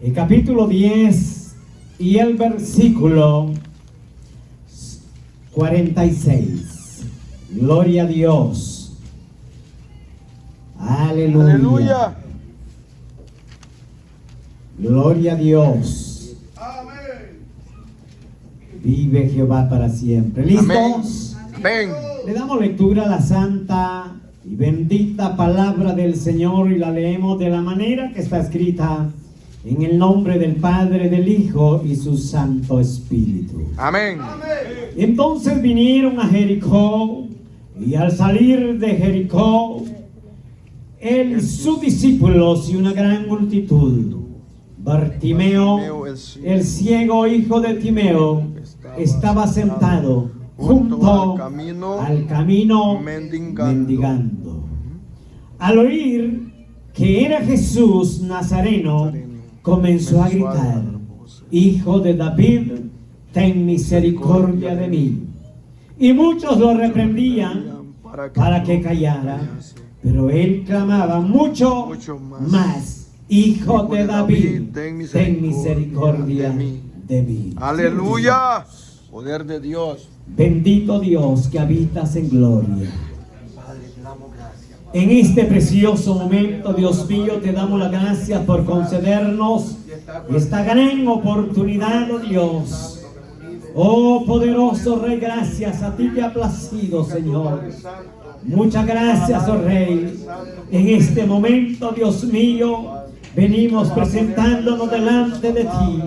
el capítulo 10 y el versículo 46. Gloria a Dios. Aleluya. Aleluya. Gloria a Dios. Amén. Vive Jehová para siempre. ¿Listos? Amén. Le damos lectura a la santa y bendita palabra del Señor y la leemos de la manera que está escrita en el nombre del Padre, del Hijo y su Santo Espíritu. Amén. Entonces vinieron a Jericó, y al salir de Jericó, él y sus discípulos y una gran multitud, Bartimeo, el ciego hijo de Timeo, estaba sentado junto al camino mendigando. Al oír que era Jesús Nazareno, comenzó a gritar: Hijo de David, ten misericordia de mí. Y muchos lo reprendían para que callara, pero él clamaba mucho más: Hijo de David, ten misericordia de mí. Aleluya. Poder de Dios. Bendito Dios que habitas en gloria. En este precioso momento, Dios mío, te damos las gracias por concedernos esta gran oportunidad, oh Dios. Oh poderoso Rey, gracias, a ti te ha placido, Señor. Muchas gracias, oh Rey. En este momento, Dios mío, venimos presentándonos delante de ti,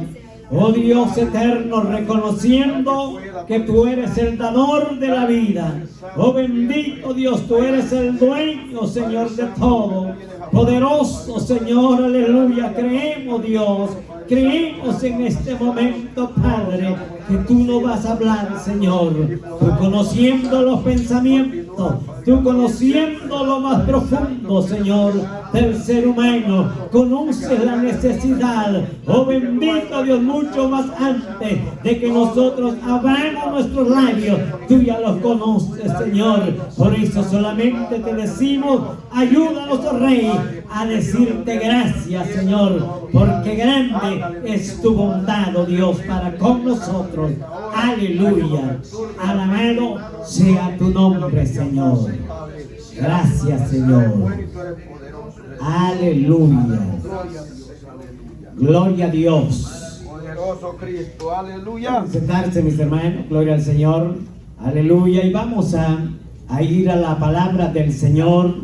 oh Dios eterno, reconociendo que tú eres el dador de la vida. Oh bendito Dios, tú eres el dueño, Señor, de todo. Poderoso Señor, aleluya. Creemos, Dios, creemos en este momento, Padre, que tú nos vas a hablar, Señor. Tú conociendo los pensamientos, tú conociendo lo más profundo, Señor, del ser humano, conoces la necesidad, oh bendito Dios, mucho más antes de que nosotros abramos nuestros labios, tú ya los conoces, Señor. Por eso solamente te decimos: ayúdanos, oh Rey, a decirte gracias, Señor, porque grande es tu bondad, oh Dios, para con nosotros. Aleluya. Alabado sea tu nombre, Señor. Gracias, Señor. Aleluya. Gloria a Dios. Poderoso Cristo. Aleluya. Sentarse, mis hermanos. Gloria al Señor. Aleluya. Y vamos a ir a la palabra del Señor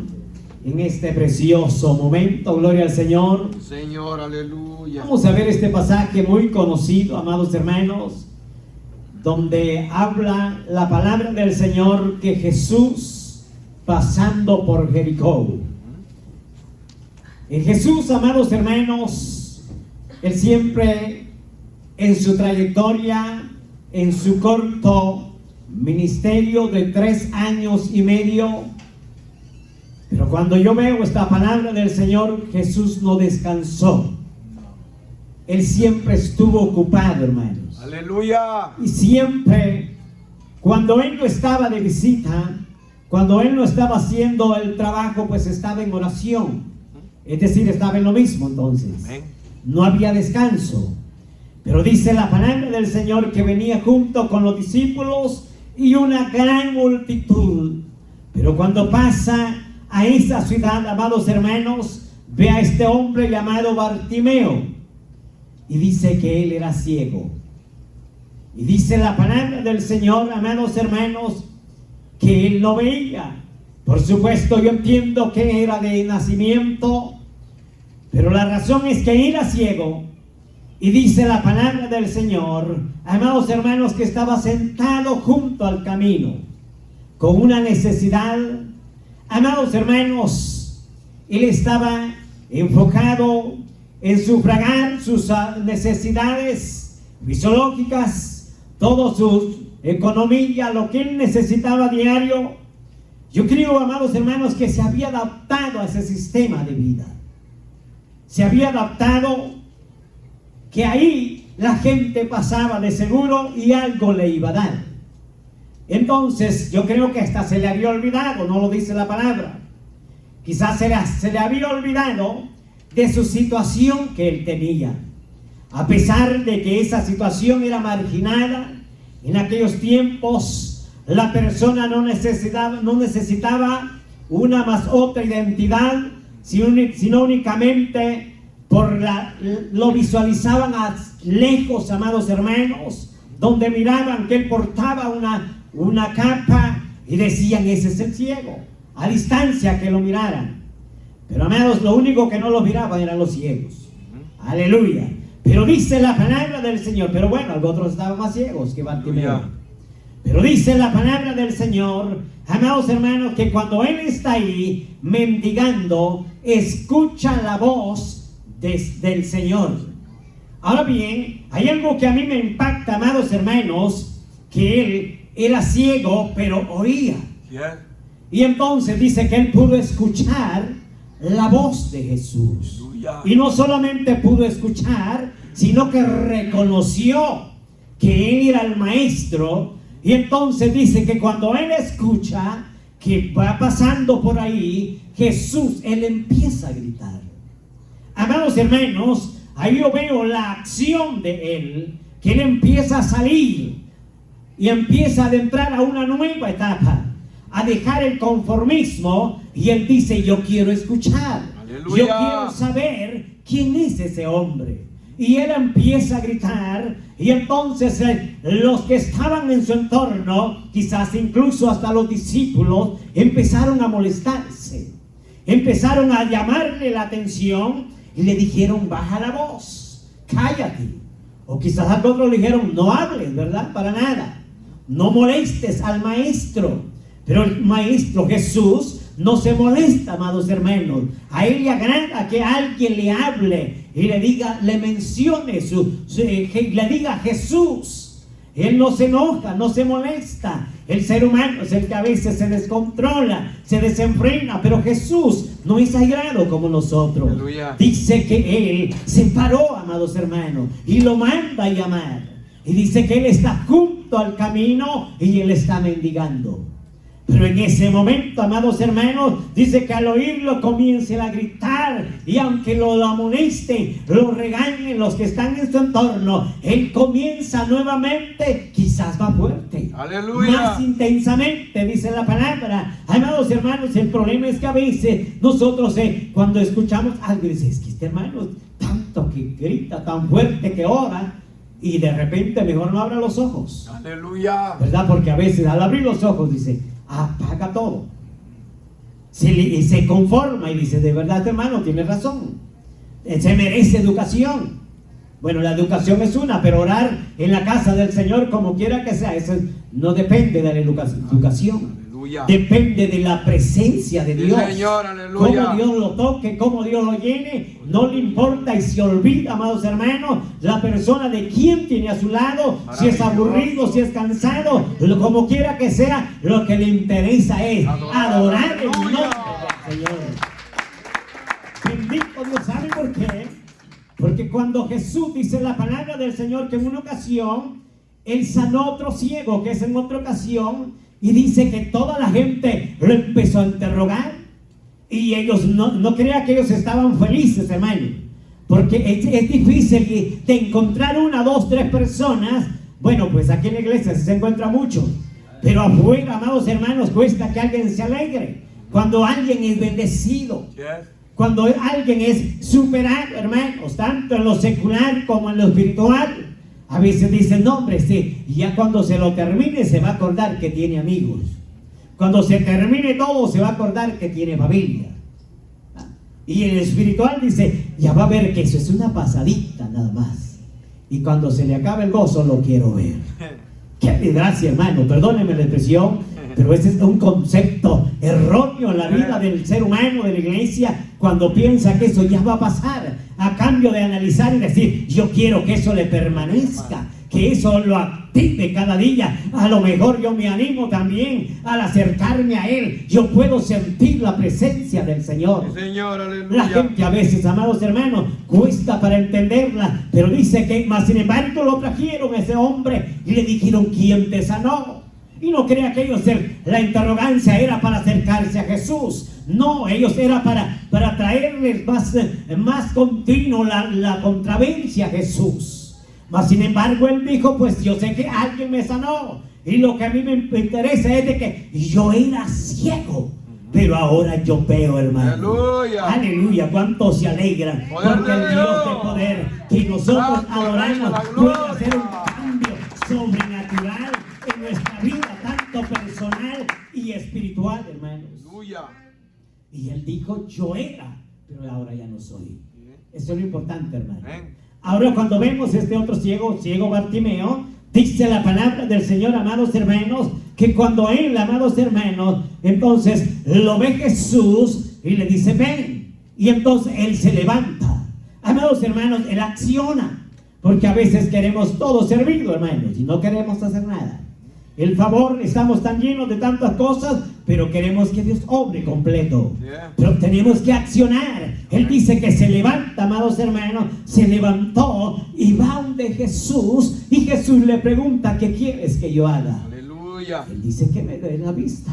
en este precioso momento. Gloria al Señor. Señor, aleluya. Vamos a ver este pasaje muy conocido, amados hermanos, donde habla la palabra del Señor que Jesús pasando por Jericó. En Jesús, amados hermanos, Él siempre en su trayectoria, en su corto ministerio de 3 años y medio, pero cuando yo veo esta palabra del Señor, Jesús no descansó. Él siempre estuvo ocupado, hermanos. Aleluya. Y siempre, cuando Él no estaba de visita, cuando Él no estaba haciendo el trabajo, pues estaba en oración. Es decir, estaba en lo mismo entonces. Amén. No había descanso. Pero dice la palabra del Señor que venía junto con los discípulos y una gran multitud. Pero cuando pasa a esa ciudad, amados hermanos, ve a este hombre llamado Bartimeo. Y dice que él era ciego. Y dice la palabra del Señor, amados hermanos, que él no veía. Por supuesto, yo entiendo que era de nacimiento, pero la razón es que era ciego. Y dice la palabra del Señor, amados hermanos, que estaba sentado junto al camino, con una necesidad. Amados hermanos, él estaba enfocado en sufragar sus necesidades fisiológicas, toda su economía, lo que él necesitaba diario. Yo creo, amados hermanos, que se había adaptado a ese sistema de vida. Se había adaptado que ahí la gente pasaba de seguro y algo le iba a dar. Entonces, yo creo que hasta se le había olvidado, no lo dice la palabra. Quizás se le había olvidado de su situación que él tenía. A pesar de que esa situación era marginada, en aquellos tiempos la persona no necesitaba una más otra identidad, sino únicamente lo visualizaban a lejos, amados hermanos, donde miraban que él portaba una capa y decían, ese es el ciego, a distancia que lo miraran. Pero amados, lo único que no lo miraban eran los ciegos. Aleluya. Pero dice la palabra del Señor, pero bueno, otros estaban más ciegos que Bartimeo. Pero dice la palabra del Señor, amados hermanos, que cuando él está ahí mendigando, escucha la voz del Señor. Ahora bien, hay algo que a mí me impacta, amados hermanos, que él era ciego, pero oía. Y entonces dice que él pudo escuchar la voz de Jesús. Y no solamente pudo escuchar, sino que reconoció que él era el maestro. Y entonces dice que cuando él escucha que va pasando por ahí Jesús, él empieza a gritar. Amados hermanos, ahí yo veo la acción de él, que él empieza a salir y empieza a adentrar a una nueva etapa, a dejar el conformismo, y él dice, yo quiero escuchar. Aleluya. Yo quiero saber quién es ese hombre. Y él empieza a gritar, y entonces los que estaban en su entorno, quizás incluso hasta los discípulos, empezaron a molestarse, empezaron a llamarle la atención y le dijeron, baja la voz, cállate. O quizás a otros le dijeron, no hables, ¿verdad? Para nada, no molestes al maestro. Pero el maestro Jesús no se molesta, amados hermanos. A él le agrada que alguien le hable y le diga, le mencione, le diga Jesús. Él no se enoja, no se molesta. El ser humano es el que a veces se descontrola, se desenfrena, pero Jesús no es airado como nosotros. Aleluya. Dice que él se paró, amados hermanos, y lo manda a llamar. Y dice que él está junto al camino y él está mendigando. Pero en ese momento, amados hermanos, dice que al oírlo comiencen a gritar, y aunque lo amonesten, lo regañen los que están en su entorno, él comienza nuevamente, quizás más fuerte, aleluya, más intensamente, dice la palabra. Amados hermanos, el problema es que a veces nosotros cuando escuchamos algo, dice, es que este hermano tanto que grita, tan fuerte que ora, y de repente mejor no abra los ojos. Aleluya. ¿Verdad? Porque a veces al abrir los ojos dice, apaga todo. Se conforma y dice, de verdad, hermano, tiene razón. Se merece educación. Bueno, la educación es una, pero orar en la casa del Señor, como quiera que sea, eso no depende de la educación. Aleluya. Depende de la presencia de Dios. Sí, Señor, aleluya. Cómo Dios lo toque, cómo Dios lo llene, no le importa, y se olvida, amados hermanos, la persona de quién tiene a su lado, si es aburrido, si es cansado, como quiera que sea, lo que le interesa es adorar el nombre del Señor. Bendito Dios. ¿Sabe por qué? Porque cuando Jesús dice la palabra del Señor que en una ocasión él sanó a otro ciego, que es en otra ocasión, y dice que toda la gente lo empezó a interrogar, y ellos no crean que ellos estaban felices, hermano, porque es difícil de encontrar una, dos, tres personas. Bueno, pues aquí en la iglesia se encuentra mucho, pero afuera, amados hermanos, cuesta que alguien se alegre cuando alguien es bendecido. Cuando alguien es superado, hermanos, tanto en lo secular como en lo espiritual. A veces dicen, no, hombre, sí, y ya cuando se lo termine se va a acordar que tiene amigos. Cuando se termine todo se va a acordar que tiene familia. Y en el espiritual dice, ya va a ver que eso es una pasadita nada más. Y cuando se le acabe el gozo lo quiero ver. Qué desgracia, hermano, perdónenme la expresión, pero ese es un concepto erróneo en la vida del ser humano, de la iglesia, cuando piensa que eso ya va a pasar, a cambio de analizar y decir, yo quiero que eso le permanezca, que eso lo active cada día. A lo mejor yo me animo también al acercarme a Él, yo puedo sentir la presencia del Señor. Sí, Señor, aleluya. La gente a veces, amados hermanos, cuesta para entenderla, pero dice que, más sin embargo, lo trajeron a ese hombre y le dijeron, ¿quién te sanó? Y no crea que ellos, la interrogancia era para acercarse a Jesús. No, ellos era para traerles más continuo la contravencia a Jesús. Mas sin embargo él dijo, pues yo sé que alguien me sanó. Y lo que a mí me interesa es de que yo era ciego, pero ahora yo veo, hermano. Aleluya. Aleluya. ¿Cuántos se alegran? Poder Porque de el Dios de Dios. poder que nosotros Santo, adoramos la puede gloria. hacer un cambio sobrenatural en nuestra vida, tanto personal y espiritual, hermanos. Aleluya. Y él dijo, yo era, pero ahora ya no soy. Eso es lo importante, hermano. Amén. Ahora cuando vemos este otro ciego Bartimeo, dice la palabra del Señor, amados hermanos, que cuando él, amados hermanos, entonces lo ve Jesús y le dice, ven. Y entonces él se levanta. Amados hermanos, él acciona. Porque a veces queremos todo servido, hermanos, y no queremos hacer nada. El favor, estamos tan llenos de tantas cosas, pero queremos que Dios obre completo. Pero tenemos que accionar. Él dice que se levanta, amados hermanos, se levantó y va donde Jesús, y Jesús le pregunta, ¿qué quieres que yo haga? Aleluya. Él dice que me dé la vista.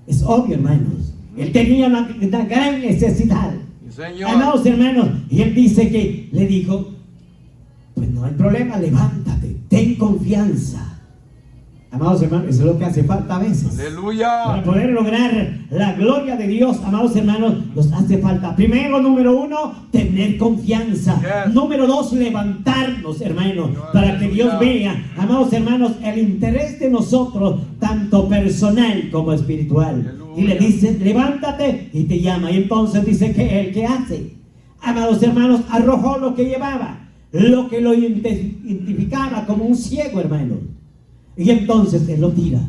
Es obvio, hermanos. Él tenía una gran necesidad. Sí, Señor. Amados hermanos, y él dice que le dijo, pues no hay problema, levántate, ten confianza. Amados hermanos, eso es lo que hace falta a veces. Para Aleluya. poder lograr la gloria de Dios, amados hermanos, nos hace falta, primero, número uno, tener confianza. Yes. Número dos, levantarnos, hermanos, para que Dios vea, amados hermanos, el interés de nosotros, tanto personal como espiritual. Aleluya. Y le dice, levántate, y te llama. Y entonces dice que él, ¿qué hace? Amados hermanos, arrojó lo que llevaba, lo que lo identificaba como un ciego, hermano. Y entonces él lo tira.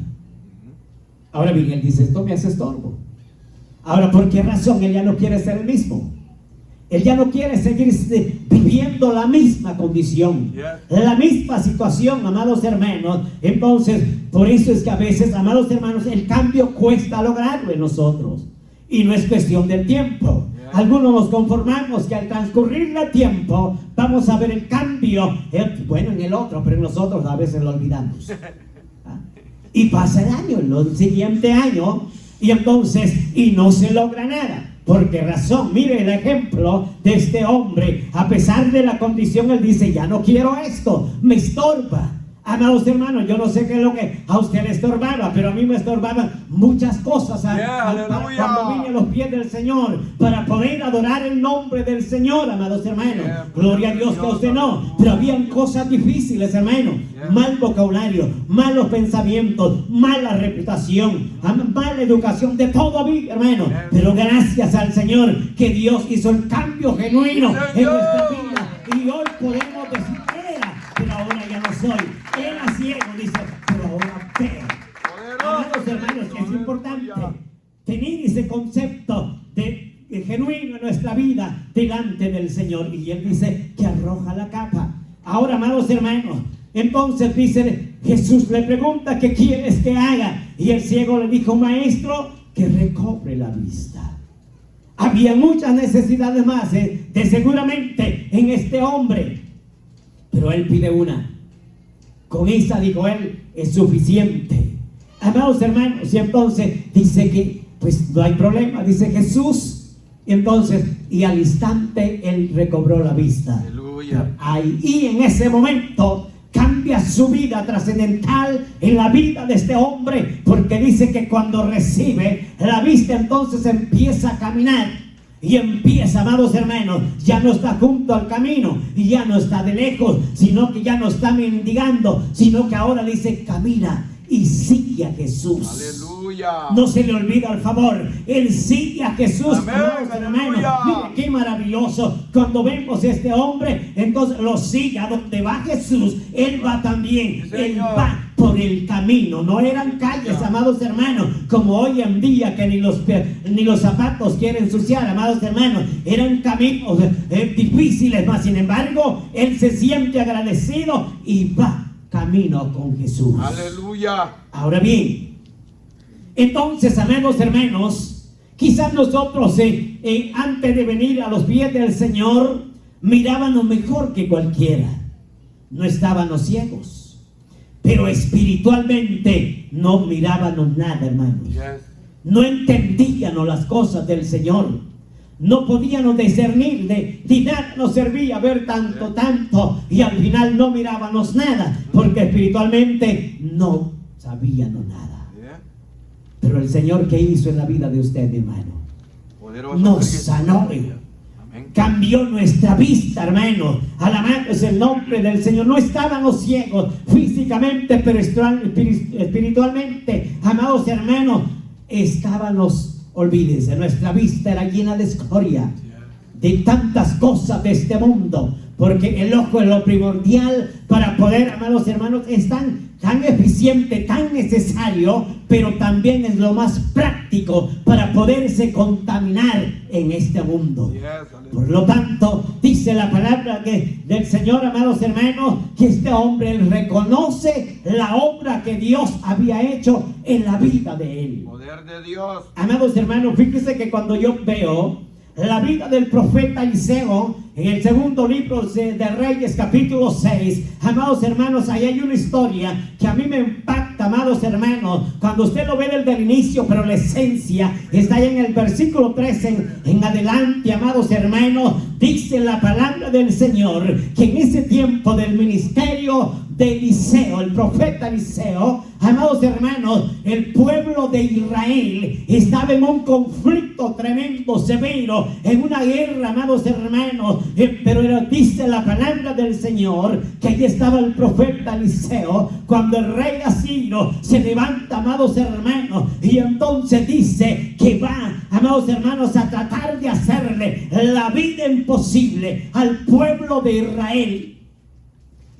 Ahora bien, él dice, esto me hace estorbo. Ahora, ¿por qué razón? Él ya no quiere ser el mismo. Él ya no quiere seguir viviendo la misma condición, la misma situación, amados hermanos. Entonces, por eso es que a veces, amados hermanos, el cambio cuesta lograrlo en nosotros. Y no es cuestión del tiempo. Algunos nos conformamos que al transcurrir el tiempo vamos a ver el cambio, bueno, en el otro, pero nosotros a veces lo olvidamos. Y pasa el año, el siguiente año, y entonces, y no se logra nada. ¿Por qué razón? Mire el ejemplo de este hombre. A pesar de la condición, él dice, ya no quiero esto, me estorba. Amados hermanos, yo no sé qué es lo que a usted le estorbaba, pero a mí me estorbaban muchas cosas cuando vine a los pies del Señor para poder adorar el nombre del Señor, amados hermanos. Gloria a Dios que a usted no, pero habían cosas difíciles, hermanos. Mal vocabulario, malos pensamientos, mala reputación, mala educación, de todo había, hermano. Pero gracias al Señor que Dios hizo el cambio genuino en nuestra vida. Y hoy podemos decir, pero ahora ya no soy. Era ciego, dice, pero ahora veo. Amados hermanos, que es importante tener ese concepto de genuino en nuestra vida delante del Señor. Y él dice que arroja la capa. Ahora, amados hermanos, entonces dice, Jesús le pregunta, ¿qué quieres que haga? Y el ciego le dijo, maestro, que recobre la vista. Había muchas necesidades más, de seguramente en este hombre. Pero él pide una. Con esa, dijo él, es suficiente. Amados hermanos, y entonces dice que pues no hay problema, dice Jesús. Y entonces, y al instante él recobró la vista. Aleluya. Y en ese momento cambia su vida trascendental en la vida de este hombre, porque dice que cuando recibe la vista, entonces empieza a caminar. Y empieza, amados hermanos, ya no está junto al camino, y ya no está de lejos, sino que ya no está mendigando, sino que ahora dice, camina y sigue a Jesús. Aleluya. No se le olvida el favor, él sigue a Jesús. Amén, Amados hermanos, mire qué maravilloso. Cuando vemos a este hombre, entonces lo sigue a donde va Jesús, él va también. Sí, él va por el camino. No eran calles, amados hermanos, como hoy en día, que ni los zapatos quieren ensuciar, amados hermanos. Eran caminos difíciles, mas sin embargo él se siente agradecido y va camino con Jesús. Aleluya. Ahora bien, entonces, amados hermanos, quizás nosotros antes de venir a los pies del Señor mirábamos mejor que cualquiera. No estábamos ciegos, pero espiritualmente no mirábamos nada, hermanos. Yes. No entendíamos las cosas del Señor. No podíamos discernir de nada nos servía ver tanto, y al final no mirábamos nada, porque espiritualmente no sabíamos nada. Yeah. Pero el Señor, ¿qué hizo en la vida de usted, mi hermano? Poderoso Nos Cristo. sanó. Amén. Cambió nuestra vista, hermano. Alabado el nombre del Señor. No estábamos ciegos físicamente, pero espiritualmente, amados hermanos, estábamos, olvídense, nuestra vista era llena de escoria, de tantas cosas de este mundo, porque el ojo es lo primordial para poder, amados hermanos, es tan eficiente, tan necesario, pero también es lo más práctico para poderse contaminar en este mundo. Yes, Por lo tanto, dice la palabra del Señor, amados hermanos, que este hombre él reconoce la obra que Dios había hecho en la vida de él. Poder de Dios. Amados hermanos, fíjense que cuando yo veo la vida del profeta Eliseo en el segundo libro de Reyes, capítulo 6, amados hermanos, ahí hay una historia que a mí me impacta, amados hermanos, cuando usted lo ve desde el inicio, pero la esencia está ahí en el versículo 13 en adelante, amados hermanos. Dice la palabra del Señor que en ese tiempo del ministerio de Eliseo, el profeta Eliseo, amados hermanos, el pueblo de Israel estaba en un conflicto tremendo, severo, en una guerra, amados hermanos, dice la palabra del Señor que allí estaba el profeta Eliseo cuando el rey Asirio se levanta, amados hermanos, y entonces dice que va, amados hermanos, a tratar de hacerle la vida imposible al pueblo de Israel.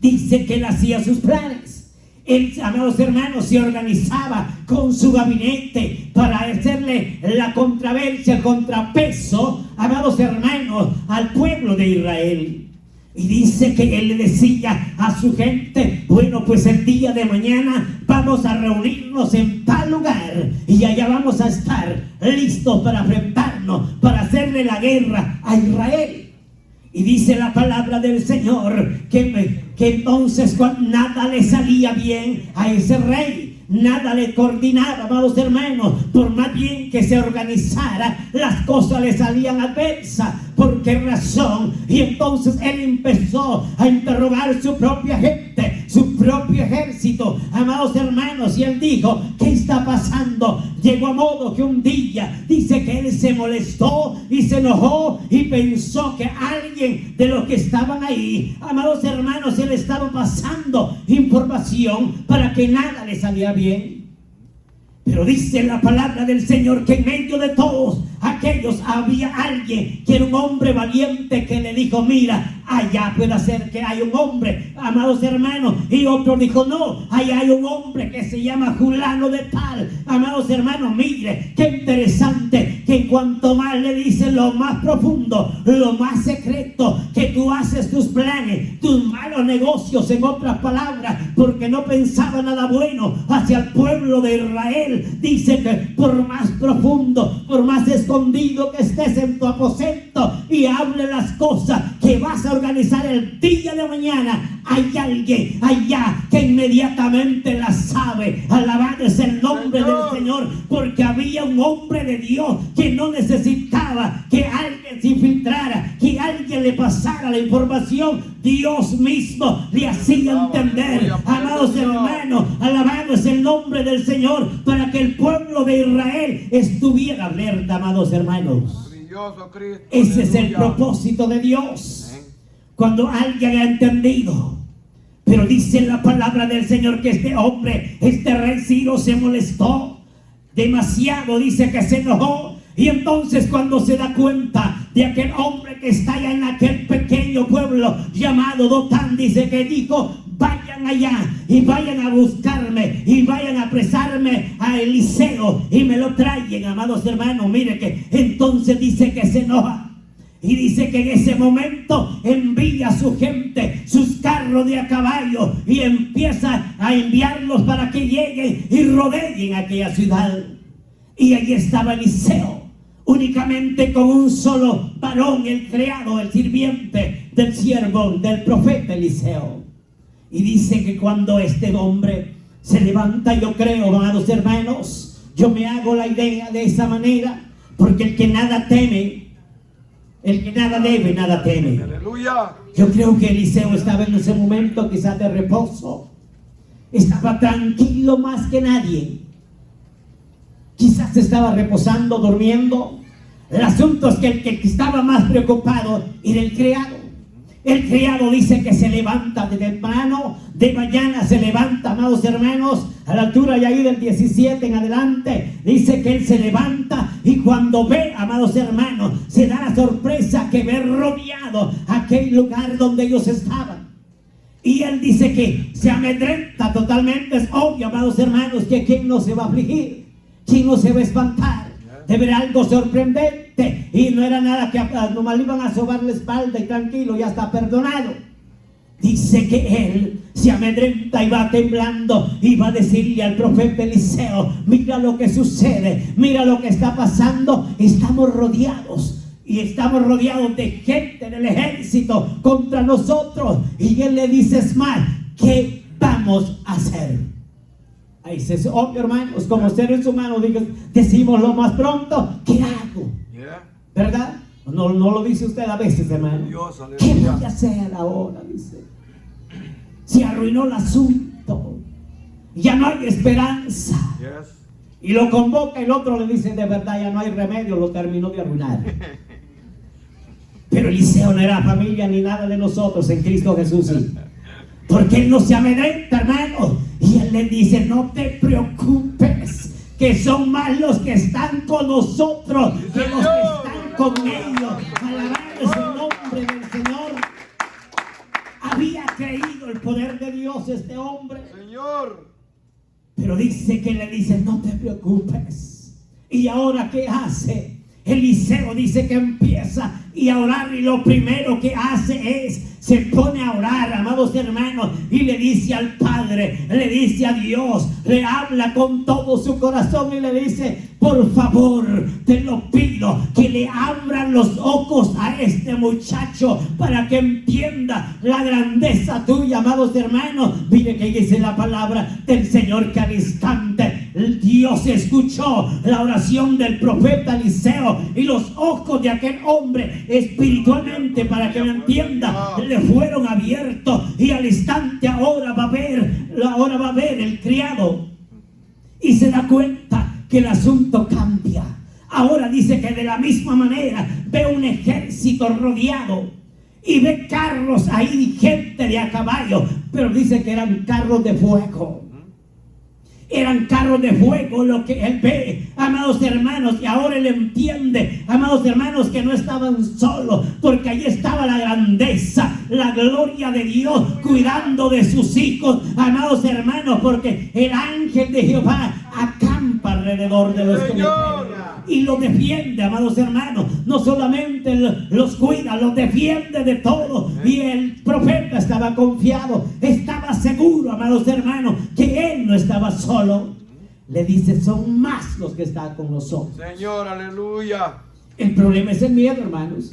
Dice que él hacía sus planes. Él, amados hermanos, se organizaba con su gabinete para hacerle la controversia, el contrapeso, amados hermanos, al pueblo de Israel. Y dice que él le decía a su gente: bueno, pues el día de mañana vamos a reunirnos en tal lugar y allá vamos a estar listos para enfrentarnos, para hacerle la guerra a Israel. Y dice la palabra del Señor que entonces nada le salía bien a ese rey, nada le coordinaba, amados hermanos, por más bien que se organizara, las cosas le salían adversas. ¿Por qué razón? Y entonces él empezó a interrogar su propia gente, su propio ejército, amados hermanos, y él dijo: ¿qué está pasando? Llegó a modo que un día dice que él se molestó y se enojó y pensó que alguien de los que estaban ahí, amados hermanos, él estaba pasando información para que nada le saliera bien. Pero dice la palabra del Señor que en medio de todos aquellos había alguien que era un hombre valiente que le dijo: mira, allá puede ser que hay un hombre, amados hermanos. Y otro dijo: no, allá hay un hombre que se llama fulano de tal. Amados hermanos, mire, qué interesante que en cuanto más le dicen lo más profundo, lo más secreto, que tú haces tus planes, tus malos negocios, en otras palabras, porque no pensaba nada bueno hacia el pueblo de Israel. Dice que por más profundo, por más escondido que estés en tu aposento y hable las cosas que vas a organizar el día de mañana, hay alguien allá que inmediatamente las sabe. Alabado es el nombre del Señor, porque había un hombre de Dios que no necesitaba que alguien se infiltrara, que alguien le pasara la información. Dios mismo le hacía entender, amados hermanos, alabado es el nombre del Señor, para que el pueblo de Israel estuviera alerta, amados hermanos. Ese es el propósito de Dios. Cuando alguien ha entendido. Pero dice la palabra del Señor que este hombre, este rey Ciro, se molestó demasiado, dice que se enojó. Y entonces cuando se da cuenta de aquel hombre que está allá en aquel pequeño pueblo llamado Dotán, dice que dijo: vayan allá y vayan a buscarme y vayan a apresarme a Eliseo y me lo traigan, amados hermanos. Mire que entonces dice que se enoja. Y dice que en ese momento envía a su gente, sus carros de a caballo, y empieza a enviarlos para que lleguen y rodeen aquella ciudad. Y allí estaba Eliseo, únicamente con un solo varón, el criado, el sirviente del siervo del profeta Eliseo. Y dice que cuando este hombre se levanta, yo creo, amados hermanos, yo me hago la idea de esa manera, porque el que nada teme, el que nada debe, nada teme. Aleluya. Yo creo que Eliseo estaba en ese momento quizás de reposo. Estaba tranquilo más que nadie. Quizás estaba reposando, durmiendo. El asunto es que el que estaba más preocupado era el criado. El criado dice que se levanta de temprano, de mañana se levanta, amados hermanos, a la altura y ahí del 17 en adelante, dice que él se levanta y cuando ve, amados hermanos, se da la sorpresa que ve rodeado aquel lugar donde ellos estaban. Y él dice que se amedrenta totalmente. Es obvio, amados hermanos, que quién no se va a afligir, quién no se va a espantar de ver algo sorprendente. Y no era nada que nomás le iban a sobar la espalda y tranquilo, ya está perdonado. Dice que él se amedrenta y va temblando y va a decirle al profeta Eliseo: mira lo que sucede, mira lo que está pasando. Estamos rodeados y estamos rodeados de gente del ejército contra nosotros. Y él le dice: es más, ¿qué vamos a hacer? Ahí dice: obvio, hermanos, como seres humanos decimos lo más pronto, ¿qué hago? ¿Verdad? No lo dice usted a veces, hermano. Dios, ¿Qué voy a hacer ahora? Dice. Se arruinó el asunto. Ya no hay esperanza. Yes. Y lo convoca, el otro le dice: de verdad ya no hay remedio, lo terminó de arruinar. Pero Eliseo no era familia ni nada de nosotros en Cristo Jesús, sí. Porque él no se amedrenta, hermano. Y él le dice: no te preocupes, que son más los que están con nosotros que los que están con ellos. Alabado el nombre del Señor. Había creído el poder de Dios este hombre. Señor. Pero dice que le dice: no te preocupes. ¿Y ahora qué hace? Eliseo dice que empieza a orar, y lo primero que hace es se pone a orar, amados hermanos, y le dice al Padre, le dice a Dios, le habla con todo su corazón y le dice: por favor, te lo pido, que le abran los ojos a este muchacho para que entienda la grandeza tuya, amados hermanos. Mire que dice la palabra del Señor que al instante Dios escuchó la oración del profeta Eliseo, y los ojos de aquel hombre espiritualmente, para que me entienda, le fueron abiertos, y al instante ahora va a ver el criado y se da cuenta que el asunto cambia. Ahora dice que de la misma manera ve un ejército rodeado y ve carros ahí, gente de a caballo, pero dice que eran carros de fuego. Eran carros de fuego lo que él ve, amados hermanos, y ahora él entiende, amados hermanos, que no estaban solos, porque allí estaba la grandeza, la gloria de Dios cuidando de sus hijos, amados hermanos, porque el ángel de Jehová acampa alrededor de los que le temen y los defiende, amados hermanos. No solamente los cuida, los defiende de todo. Y el profeta estaba confiado, estaba seguro, amados hermanos, que él no estaba solo. Le dice: son más los que están con nosotros. Señor, aleluya. El problema es el miedo, hermanos.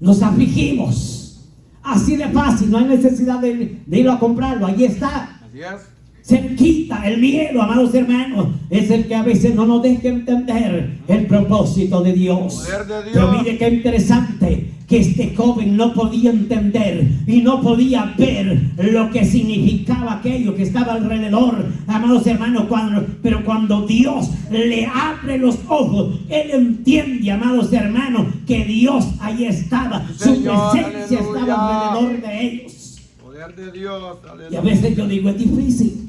Nos afligimos así de fácil, no hay necesidad de irlo a comprarlo, allí está. Así es. Cerquita. El miedo, amados hermanos, es el que a veces no nos deja entender el propósito de Dios. Poder de Dios. Pero mire qué interesante, que este joven no podía entender y no podía ver lo que significaba aquello que estaba alrededor, amados hermanos, pero cuando Dios le abre los ojos, él entiende, amados hermanos, que Dios ahí estaba, Señor, su presencia aleluya. estaba alrededor de ellos. Poder de Dios, aleluya. Y a veces yo digo: es difícil,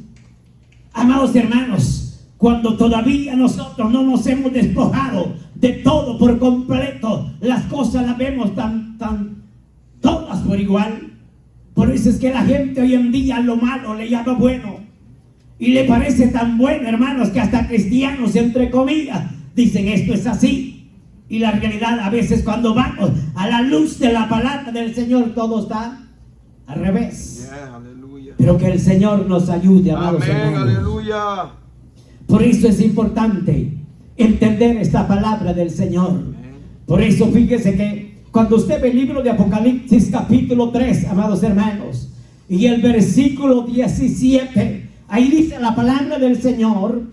amados hermanos, cuando todavía nosotros no nos hemos despojado de todo por completo. Las cosas las vemos tan todas por igual. Por eso es que la gente hoy en día lo malo le llama bueno, y le parece tan bueno, hermanos, que hasta cristianos, entre comillas, dicen: esto es así. Y la realidad, a veces cuando vamos a la luz de la palabra del Señor, todo está al revés. Yeah, aleluya. Pero que el Señor nos ayude, amados Amén, hermanos. aleluya. Por eso es importante entender esta palabra del Señor. Por eso fíjese que cuando usted ve el libro de Apocalipsis capítulo 3, amados hermanos, y el versículo 17. Ahí dice la palabra del Señor.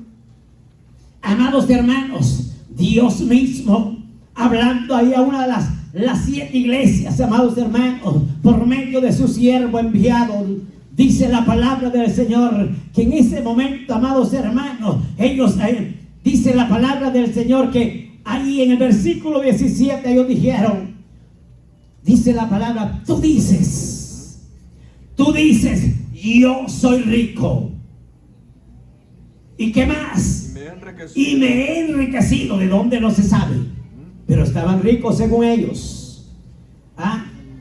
Amados hermanos, Dios mismo hablando ahí a una de las 7 iglesias, amados hermanos, por medio de su siervo enviado. Dice la palabra del Señor que en ese momento, amados hermanos, ellos, dice la palabra del Señor que ahí en el versículo 17 ellos dijeron, dice la palabra, tú dices, yo soy rico. ¿Y qué más? Y me he enriquecido. ¿De dónde? No se sabe. Pero estaban ricos según ellos.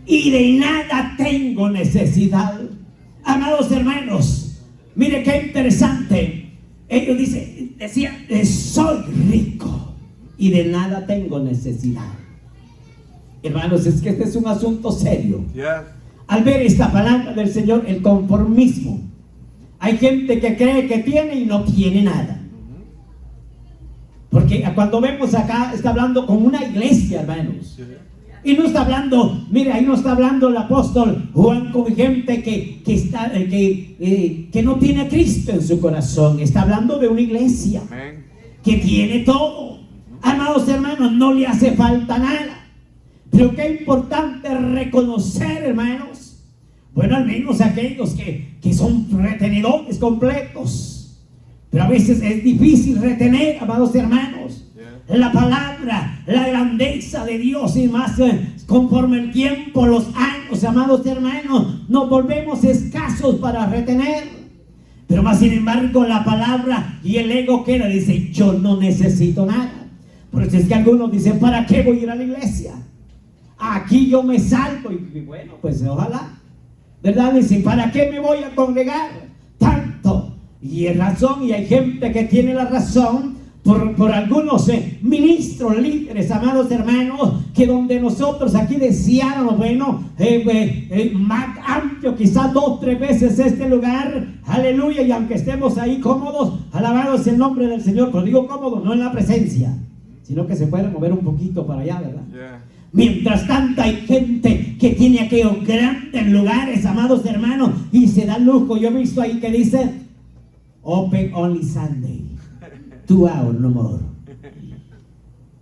Y de nada tengo necesidad. Amados hermanos, mire qué interesante. Ellos decían, soy rico y de nada tengo necesidad. Hermanos, es que este es un asunto serio. Al ver esta palabra del Señor, el conformismo. Hay gente que cree que tiene y no tiene nada. Porque cuando vemos acá, está hablando con una iglesia, hermanos. Y no está hablando, mire, ahí no está hablando el apóstol Juan con gente que no tiene a Cristo en su corazón. Está hablando de una iglesia que tiene todo. Amados hermanos, no le hace falta nada. Pero qué importante reconocer, hermanos. Bueno, al menos aquellos que son retenedores completos. Pero a veces es difícil retener, amados hermanos, la palabra, la grandeza de Dios. Y más conforme el tiempo, los años, amados hermanos, nos volvemos escasos para retener. Pero más sin embargo la palabra y el ego que dice, yo no necesito nada. Por eso es que algunos dicen, ¿para qué voy a ir a la iglesia? Aquí yo me salvo. Y bueno, pues ojalá, ¿verdad? Dicen, ¿para qué me voy a congregar tanto? Y es razón, y hay gente que tiene la razón por algunos ministros, líderes, amados hermanos, que donde nosotros aquí deseáramos, bueno, más amplio, quizás 2 o 3 veces este lugar, aleluya, y aunque estemos ahí cómodos, alabados el nombre del Señor, pero digo cómodos, no en la presencia, sino que se puede mover un poquito para allá, ¿verdad? Mientras tanto hay gente que tiene aquellos grandes lugares, amados hermanos, y se da lujo. Yo he visto ahí que dice Open only Sunday, 2 hours no more.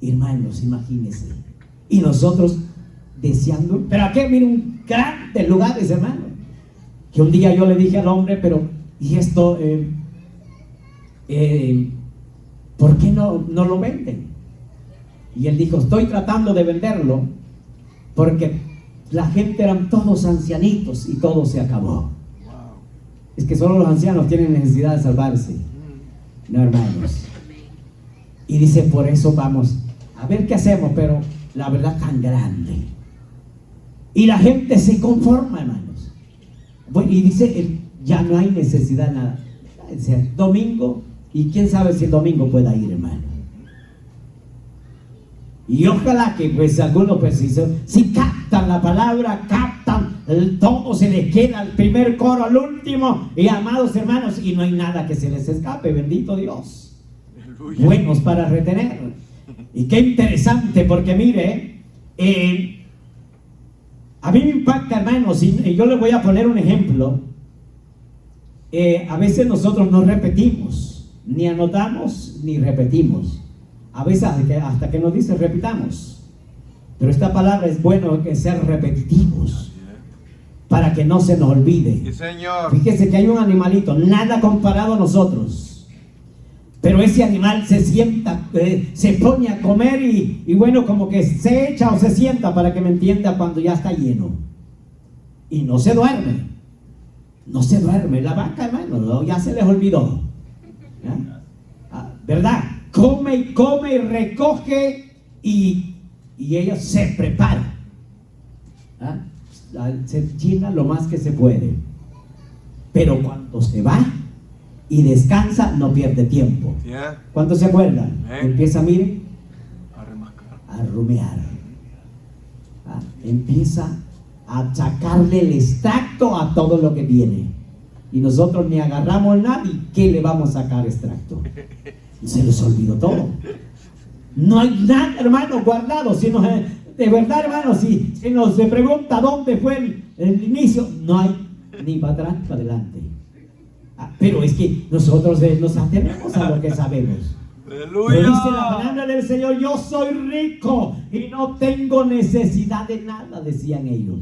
Hermanos, imagínense. Y nosotros deseando, pero aquí miren grandes lugares, hermanos. Que un día yo le dije al hombre, pero ¿y esto? ¿Por qué no lo venden? Y él dijo, estoy tratando de venderlo porque la gente eran todos ancianitos y todo se acabó. Es que solo los ancianos tienen necesidad de salvarse. No, hermanos. Y dice, por eso vamos a ver qué hacemos, pero la verdad tan grande. Y la gente se conforma, hermanos. Y dice, ya no hay necesidad de nada. Es domingo, y quién sabe si el domingo pueda ir, hermano. Y ojalá que pues algunos pues si captan la palabra, captan todo, se les queda el primer coro al último, y amados hermanos, y no hay nada que se les escape, bendito Dios. Aleluya. Buenos para retener. Y qué interesante, porque mire, a mí me impacta, hermanos, y yo les voy a poner un ejemplo. A veces nosotros no repetimos, ni anotamos, ni repetimos. A veces hasta que nos dice repitamos. Pero esta palabra es bueno que ser repetitivos para que no se nos olvide. Sí, Señor. Fíjese que hay un animalito, nada comparado a nosotros, pero ese animal se sienta, se pone a comer y bueno, como que se echa o se sienta, para que me entienda, cuando ya está lleno. Y no se duerme. No se duerme. La vaca, hermano, ya se les olvidó. ¿Verdad? Come y come y recoge y ella se prepara. Se llena lo más que se puede. Pero cuando se va y descansa, no pierde tiempo. ¿Cuántos se acuerdan? Empieza, miren, a rumear. Empieza a sacarle el extracto a todo lo que tiene. Y nosotros ni agarramos nada, ¿y qué le vamos a sacar extracto? Se les olvidó todo. No hay nada, hermano, guardado. Si nos, de verdad, hermano, si nos se pregunta dónde fue el inicio, no hay ni para atrás ni para adelante. Pero es que nosotros nos atenemos a lo que sabemos. Pero dice la palabra del Señor: yo soy rico y no tengo necesidad de nada, decían ellos.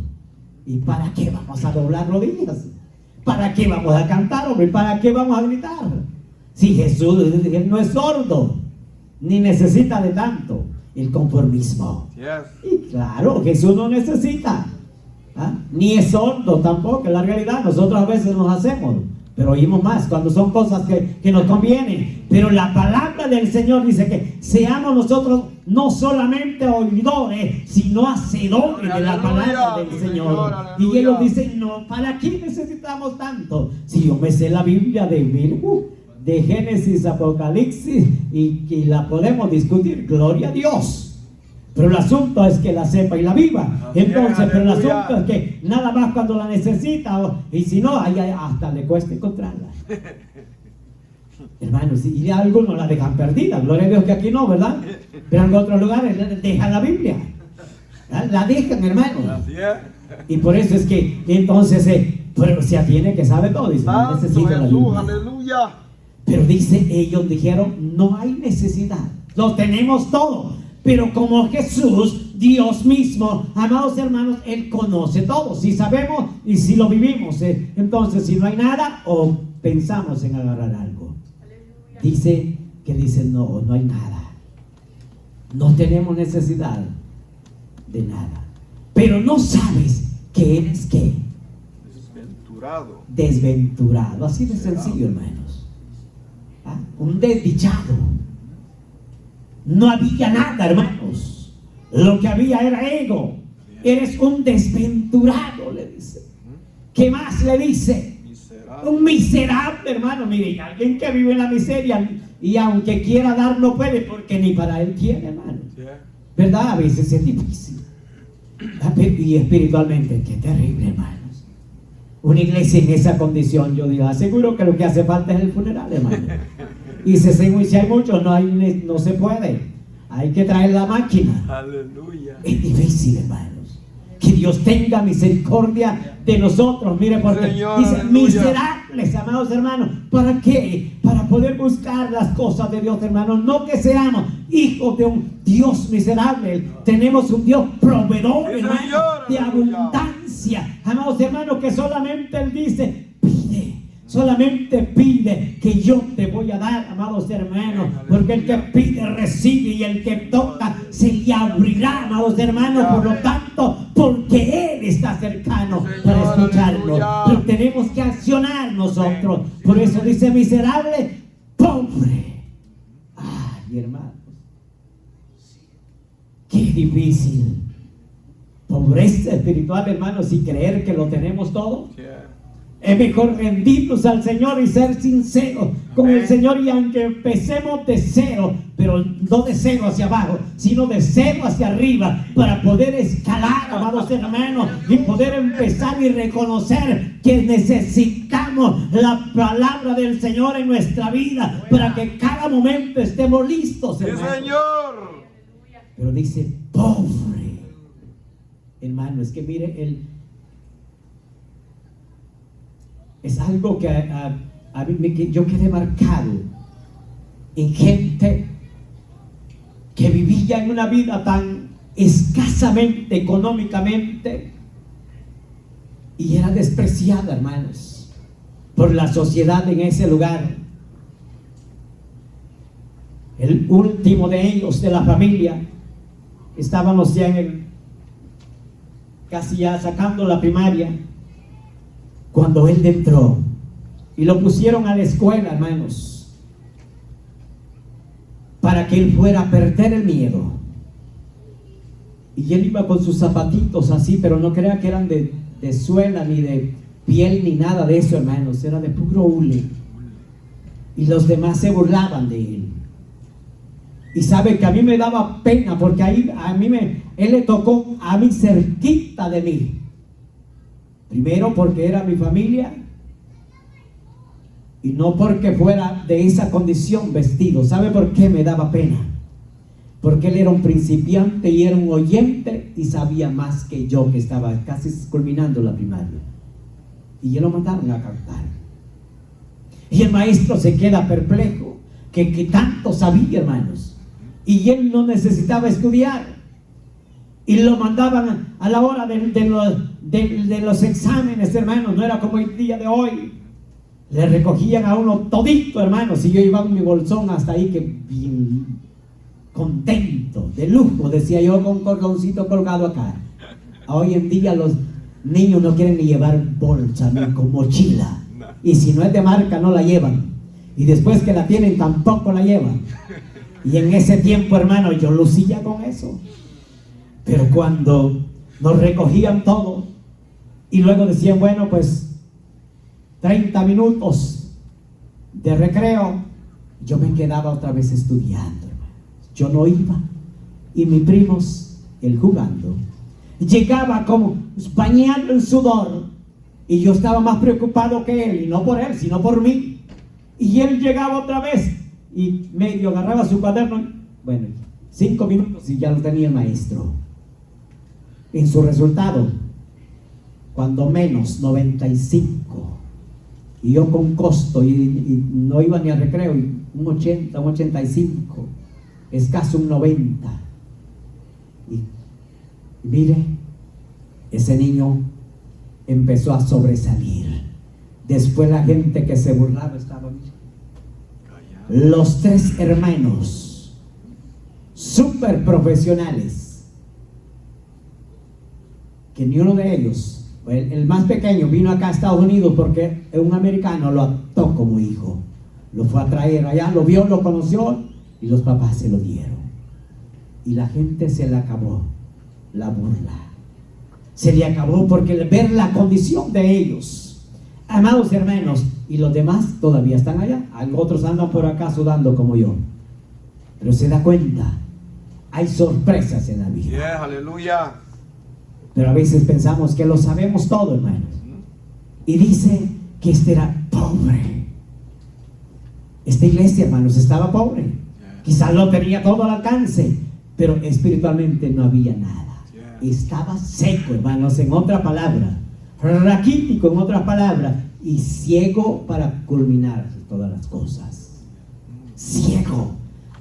¿Y para qué vamos a doblar rodillas? ¿Para qué vamos a cantar, hombre? ¿Para qué vamos a gritar? Si Jesús no es sordo, ni necesita de tanto. El conformismo. Y claro, Jesús no necesita, ni es sordo tampoco. En la realidad, nosotros a veces nos hacemos, pero oímos más cuando son cosas que nos convienen. Pero la palabra del Señor dice que seamos nosotros no solamente oidores, sino hacedores de la palabra del Señor. Y ellos dicen: no, ¿para qué necesitamos tanto? Si yo me sé la Biblia de Génesis, Apocalipsis, y la podemos discutir, gloria a Dios. Pero el asunto es que la sepa y la viva. Entonces, pero el asunto es que nada más cuando la necesita, y si no, hasta le cuesta encontrarla. Hermanos, y algunos la dejan perdida. Gloria a Dios que aquí no, ¿verdad? Pero en otros lugares dejan la Biblia. La dejan, hermanos. Y por eso es que entonces pero se atiene que sabe todo. Dice: no necesito la Biblia. Aleluya. Pero dice, ellos dijeron: no hay necesidad, lo tenemos todo. Pero como Jesús, Dios mismo, amados hermanos, Él conoce todo. Si sabemos y si lo vivimos, entonces si no hay nada, o pensamos en agarrar algo. Dice que no hay nada. No tenemos necesidad de nada. Pero no sabes que eres ¿qué? Desventurado. Desventurado. Así de sencillo, hermanos. Un desdichado. No había nada, hermanos. Lo que había era ego. Eres un desventurado, le dice. ¿Qué más le dice? Miserable. Un miserable, hermano. Mire, alguien que vive en la miseria y aunque quiera dar no puede, porque ni para él tiene, hermano. ¿Verdad? A veces es difícil. Y espiritualmente, qué terrible, hermanos. Una iglesia en esa condición, yo digo, aseguro que lo que hace falta es el funeral, hermano. Y si hay muchos, no se puede. Hay que traer la máquina. Aleluya. Es difícil, hermanos. Que Dios tenga misericordia de nosotros. Mire, porque Señor, dice: aleluya. miserables, amados hermanos. ¿Para qué? Para poder buscar las cosas de Dios, hermanos. No que seamos hijos de un Dios miserable. Tenemos un Dios proveedor, Sí, hermano, Señor, de aleluya. abundancia. Amados hermanos, que solamente Él dice: pide. Solamente pide que yo te voy a dar, amados hermanos, porque el que pide recibe y el que toca se le abrirá, amados hermanos. Por lo tanto, porque Él está cercano para escucharnos, pero tenemos que accionar nosotros. Por eso dice: miserable, pobre. Ay, hermanos, qué difícil. Pobreza espiritual, hermanos, y creer que lo tenemos todo. Es mejor rendirnos al Señor y ser sinceros con el Señor. Y aunque empecemos de cero, pero no de cero hacia abajo, sino de cero hacia arriba, para poder escalar, amados hermanos, y poder empezar y reconocer que necesitamos la palabra del Señor en nuestra vida, para que cada momento estemos listos, Sí, hermanos. Señor. Pero dice: pobre. Hermano, es que mire, es algo que a mí yo quedé marcado en gente que vivía en una vida tan escasamente económicamente y era despreciada, hermanos, por la sociedad en ese lugar. El último de ellos, de la familia, estábamos ya casi ya sacando la primaria, cuando él entró y lo pusieron a la escuela, hermanos, para que él fuera a perder el miedo. Y él iba con sus zapatitos así, pero no crea que eran de suela, ni de piel, ni nada de eso, hermanos. Era de puro hule. Y los demás se burlaban de él. Y sabe que a mí me daba pena, porque ahí él le tocó a mí cerquita de mí. Primero porque era mi familia, y no porque fuera de esa condición vestido. ¿Sabe por qué me daba pena? Porque él era un principiante y era un oyente y sabía más que yo, que estaba casi culminando la primaria. Y ya lo mandaron a cantar. Y el maestro se queda perplejo, que tanto sabía, hermanos. Y él no necesitaba estudiar. Y lo mandaban a la hora de los exámenes, hermanos. No era como el día de hoy. Le recogían a uno todito, hermanos. Y yo iba con mi bolsón hasta ahí, que bien contento, de lujo, decía yo, con un cordoncito colgado acá. Hoy en día los niños no quieren ni llevar bolsa, ni con mochila. Y si no es de marca, no la llevan. Y después que la tienen, tampoco la llevan. Y en ese tiempo, hermano, yo lucía con eso. Pero cuando nos recogían todo y luego decían, bueno, pues 30 minutos de recreo, yo me quedaba otra vez estudiando, hermano. Yo no iba. Y mis primos, él jugando, llegaba como bañando en sudor, y yo estaba más preocupado que él, y no por él, sino por mí. Y él llegaba otra vez y medio agarraba su cuaderno. Bueno, 5 minutos y ya lo tenía el maestro en su resultado, cuando menos 95, y yo con costo, y no iba ni al recreo, y un 80, un 85, escaso un 90. Y mire, ese niño empezó a sobresalir. Después la gente que se burlaba estaba, los 3 hermanos súper profesionales, que ni uno de ellos, el más pequeño, vino acá a Estados Unidos porque un americano lo adoptó como hijo, lo fue a traer allá, lo vio, lo conoció, y los papás se lo dieron. Y la gente se le acabó la burla, se le acabó, porque ver la condición de ellos, amados hermanos, y los demás todavía están allá, otros andan por acá sudando como yo, pero se da cuenta, hay sorpresas en la vida. Yeah, aleluya. Pero a veces pensamos que lo sabemos todo, hermanos. Y dice que este era pobre. Esta iglesia, hermanos, estaba pobre. Quizás lo tenía todo al alcance, pero espiritualmente no había nada. Estaba seco, hermanos, en otra palabra, raquítico, en otras palabras, y ciego para culminar todas las cosas. Ciego.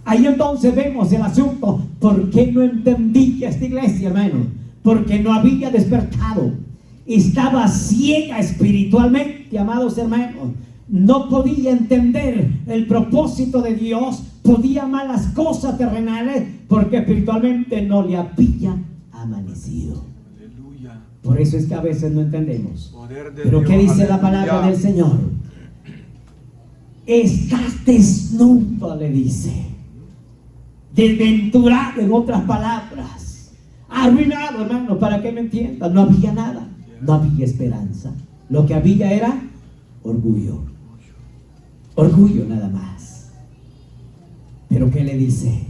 Ahí entonces vemos el asunto. ¿Por qué no entendía esta iglesia, hermano? Porque no había despertado. Estaba ciega espiritualmente, amados hermanos. No podía entender el propósito de Dios. Podía amar las cosas terrenales, porque espiritualmente no le había amanecido. Aleluya. Por eso es que a veces no entendemos. Pero Dios, ¿qué dice aleluya. la palabra del Señor? Estás desnudo, le dice. Desventurado, en otras palabras. Arruinado, hermano, para que me entiendan. No había nada. No había esperanza. Lo que había era orgullo. Orgullo nada más. Pero ¿qué le dice?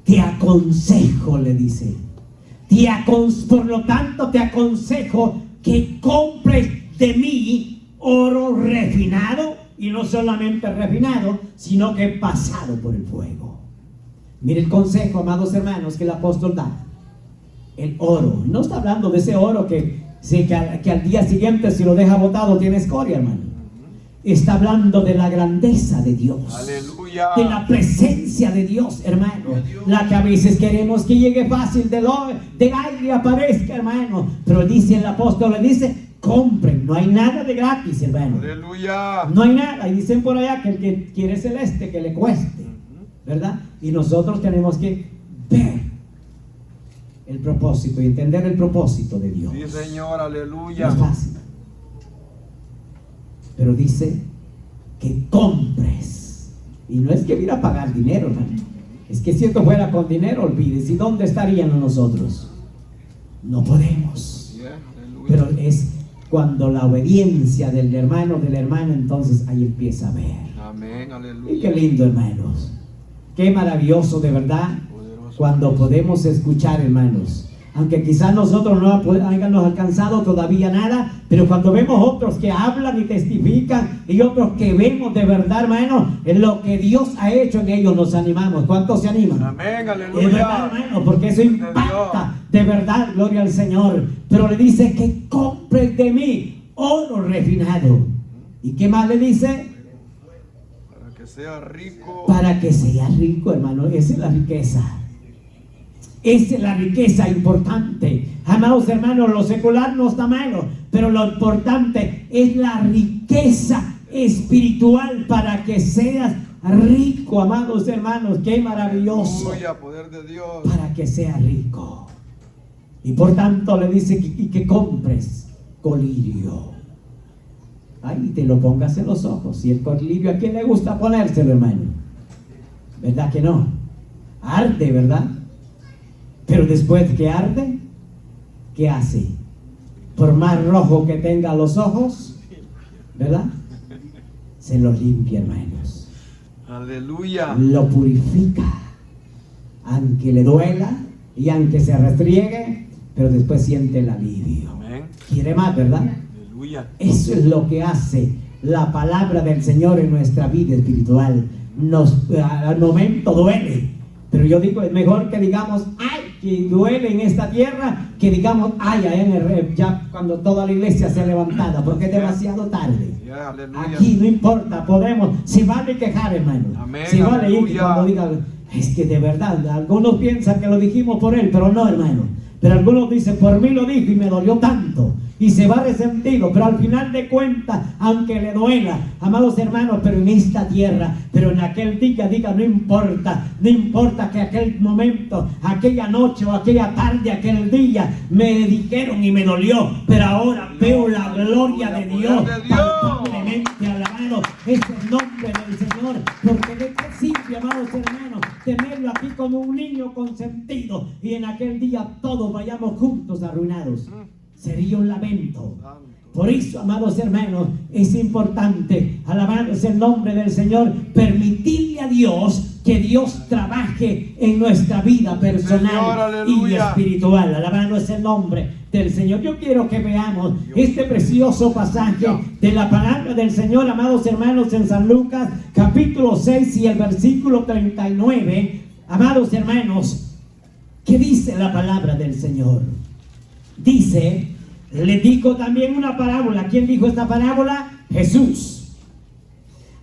Te aconsejo, le dice. Por lo tanto te aconsejo que compres de mí oro refinado, y no solamente refinado, sino que pasado por el fuego. Mire el consejo, amados hermanos, que el apóstol da. El oro, no está hablando de ese oro que al día siguiente, si lo deja botado, tiene escoria, hermano. Está hablando de la grandeza de Dios. Aleluya. De la presencia de Dios, hermano. La que a veces queremos que llegue fácil del aire y aparezca, hermano. Pero dice el apóstol, le dice, compren. No hay nada de gratis, hermano. Aleluya. No hay nada. Y dicen por allá que el que quiere celeste, que le cueste, ¿verdad? Y nosotros tenemos que ver el propósito y entender el propósito de Dios. Sí, Señor, No aleluya. es fácil. Pero dice que compres. Y no es que ir a pagar dinero, hermano. Es que si esto fuera con dinero, olvídese. ¿Y dónde estaríamos nosotros? No podemos. Yeah, aleluya. Pero es cuando la obediencia del hermano, entonces ahí empieza a ver. Amén, aleluya. Y qué lindo, hermanos. Qué maravilloso, de verdad, Poderoso. cuando podemos escuchar, hermanos. Aunque quizás nosotros no hayamos alcanzado todavía nada, pero cuando vemos otros que hablan y testifican, y otros que vemos de verdad, hermano, en lo que Dios ha hecho en ellos, nos animamos. ¿Cuántos se animan? Amén, Es verdad, aleluya. hermano, porque eso impacta de verdad, gloria al Señor. Pero le dice que compres de mí oro refinado. ¿Y qué más le dice? Para que sea rico. Para que sea rico, hermano. Esa es la riqueza. Esa es la riqueza importante. Amados hermanos, lo secular no está malo, pero lo importante es la riqueza espiritual para que seas rico, amados hermanos. Qué maravilloso. Aleluya, poder de Dios. Para que sea rico. Y por tanto le dice que compres colirio. Ahí te lo pongas en los ojos. Y el colirio, ¿a quién le gusta ponérselo, hermano? ¿Verdad que no? Arde, ¿verdad? Pero después que arde, ¿qué hace? Por más rojo que tenga los ojos, ¿verdad? Se los limpia, hermanos. Aleluya. Lo purifica. Aunque le duela y aunque se restriegue, pero después siente el alivio. Amén. Quiere más, ¿verdad? Aleluya. Eso es lo que hace la palabra del Señor en nuestra vida espiritual. Al momento duele, pero yo digo, es mejor que digamos, ay, que duele en esta tierra, que digamos, ay, ya cuando toda la iglesia se ha levantado, porque es demasiado tarde. Yeah, aleluya. Aquí no importa, podemos, si vale quejar, hermano. Amén, Si vale ir, aleluya. cuando digan, es que de verdad, algunos piensan que lo dijimos por él, pero no, hermano. Pero algunos dicen, por mí lo dijo y me dolió tanto. Y se va resentido, pero al final de cuentas, aunque le duela, amados hermanos, pero en esta tierra, pero en aquel día, diga, no importa que aquel momento, aquella noche o aquella tarde, aquel día, me dijeron y me dolió, pero ahora veo la gloria de Dios, palpablemente alabado es el nombre del Señor, porque de qué sirve, amados hermanos, tenerlo aquí como un niño consentido y en aquel día todos vayamos juntos arruinados. Sería un lamento. Por eso, amados hermanos, es importante, alabándose el nombre del Señor, permitirle a Dios que Dios trabaje en nuestra vida personal Señor, y espiritual. Alabándose el nombre del Señor. Yo quiero que veamos este precioso pasaje de la palabra del Señor, amados hermanos, en San Lucas, capítulo 6 y el versículo 39. Amados hermanos, ¿qué dice la palabra del Señor? Dice, le dijo también una parábola. ¿Quién dijo esta parábola? Jesús.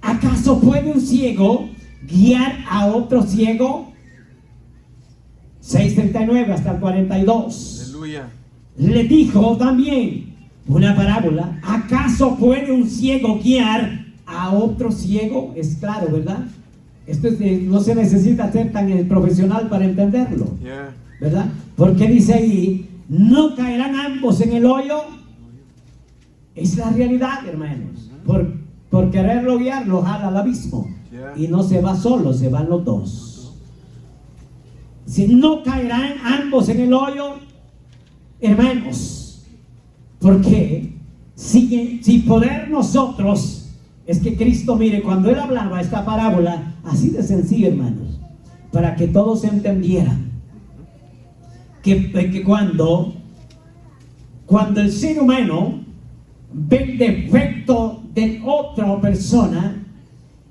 ¿Acaso puede un ciego guiar a otro ciego? 6:39 hasta el 42. Aleluya. Le dijo también una parábola. ¿Acaso puede un ciego guiar a otro ciego? Es claro, ¿verdad? Esto no se necesita ser tan profesional para entenderlo, Yeah. ¿verdad? Porque dice ahí, ¿no caerán ambos en el hoyo? Es la realidad, hermanos. Por quererlo guiar, lo jala al abismo. Y no se va solo, se van los dos. Si no caerán ambos en el hoyo, hermanos, porque si poder nosotros, es que Cristo, mire, cuando Él hablaba esta parábola, así de sencillo, hermanos, para que todos entendieran, que cuando el ser humano ve el defecto de otra persona,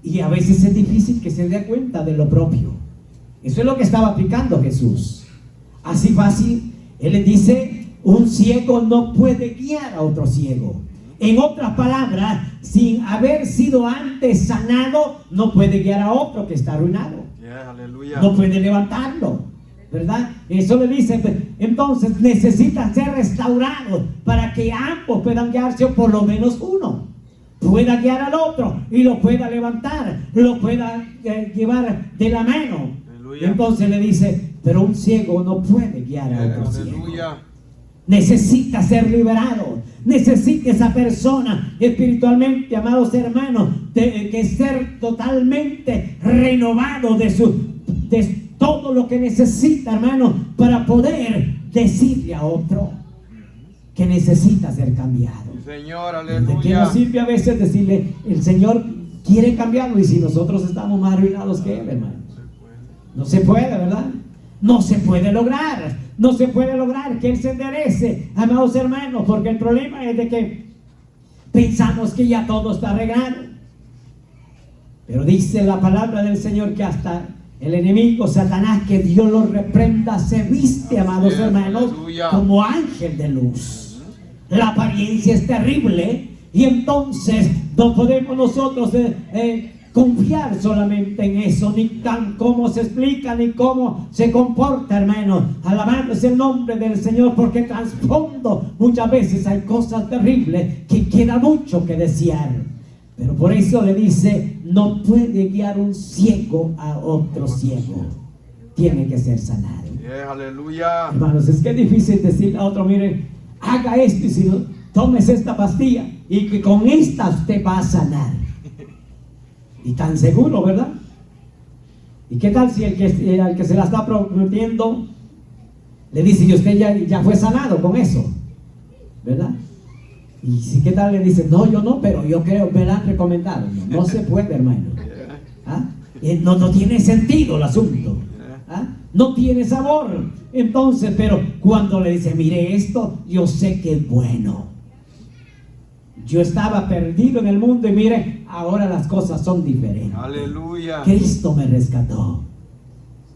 y a veces es difícil que se dé cuenta de lo propio. Eso es lo que estaba aplicando Jesús. Así fácil, Él le dice, un ciego no puede guiar a otro ciego. En otras palabras, sin haber sido antes sanado, no puede guiar a otro que está arruinado. Yeah, aleluya. No puede levantarlo, ¿verdad? Eso le dice, entonces necesita ser restaurado para que ambos puedan guiarse, o por lo menos uno pueda guiar al otro y lo pueda levantar, lo pueda llevar de la mano. Aleluya. Entonces le dice, pero un ciego no puede guiar a Yeah, otro ciego. aleluya. Necesita ser liberado, necesita esa persona espiritualmente, amados hermanos, que ser totalmente renovado de todo lo que necesita, hermano, para poder decirle a otro que necesita ser cambiado. Señor, ¿De qué nos aleluya. sirve a veces decirle, el Señor quiere cambiarlo, y si nosotros estamos más arruinados que Él, hermanos? No se puede, ¿verdad? No se puede lograr. No se puede lograr que Él se enderece, amados hermanos, porque el problema es de que pensamos que ya todo está arreglado. Pero dice la palabra del Señor que hasta el enemigo Satanás, que Dios lo reprenda, se viste, amados hermanos, Aleluya. como ángel de luz. La apariencia es terrible y entonces no podemos nosotros confiar solamente en eso, ni tan cómo se explica, ni cómo se comporta, hermano. Alabado es el nombre del Señor, porque trasfondo muchas veces hay cosas terribles que queda mucho que desear. Pero por eso le dice, no puede guiar un ciego a otro ciego. Tiene que ser sanado. Aleluya. Hermanos, es que es difícil decirle a otro, mire, haga esto y si no, tomes esta pastilla y que con esta usted va a sanar. Y tan seguro, ¿verdad? ¿Y qué tal si el que se la está prometiendo le dice, y usted ya fue sanado con eso? ¿Verdad? Y si qué tal le dice, no, yo no, pero yo creo, me la han recomendado. No se puede, hermano. ¿Ah? No tiene sentido el asunto. ¿Ah? No tiene sabor. Entonces, pero cuando le dice, mire esto, yo sé que es bueno. Yo estaba perdido en el mundo y mire, ahora las cosas son diferentes. Aleluya. Cristo me rescató.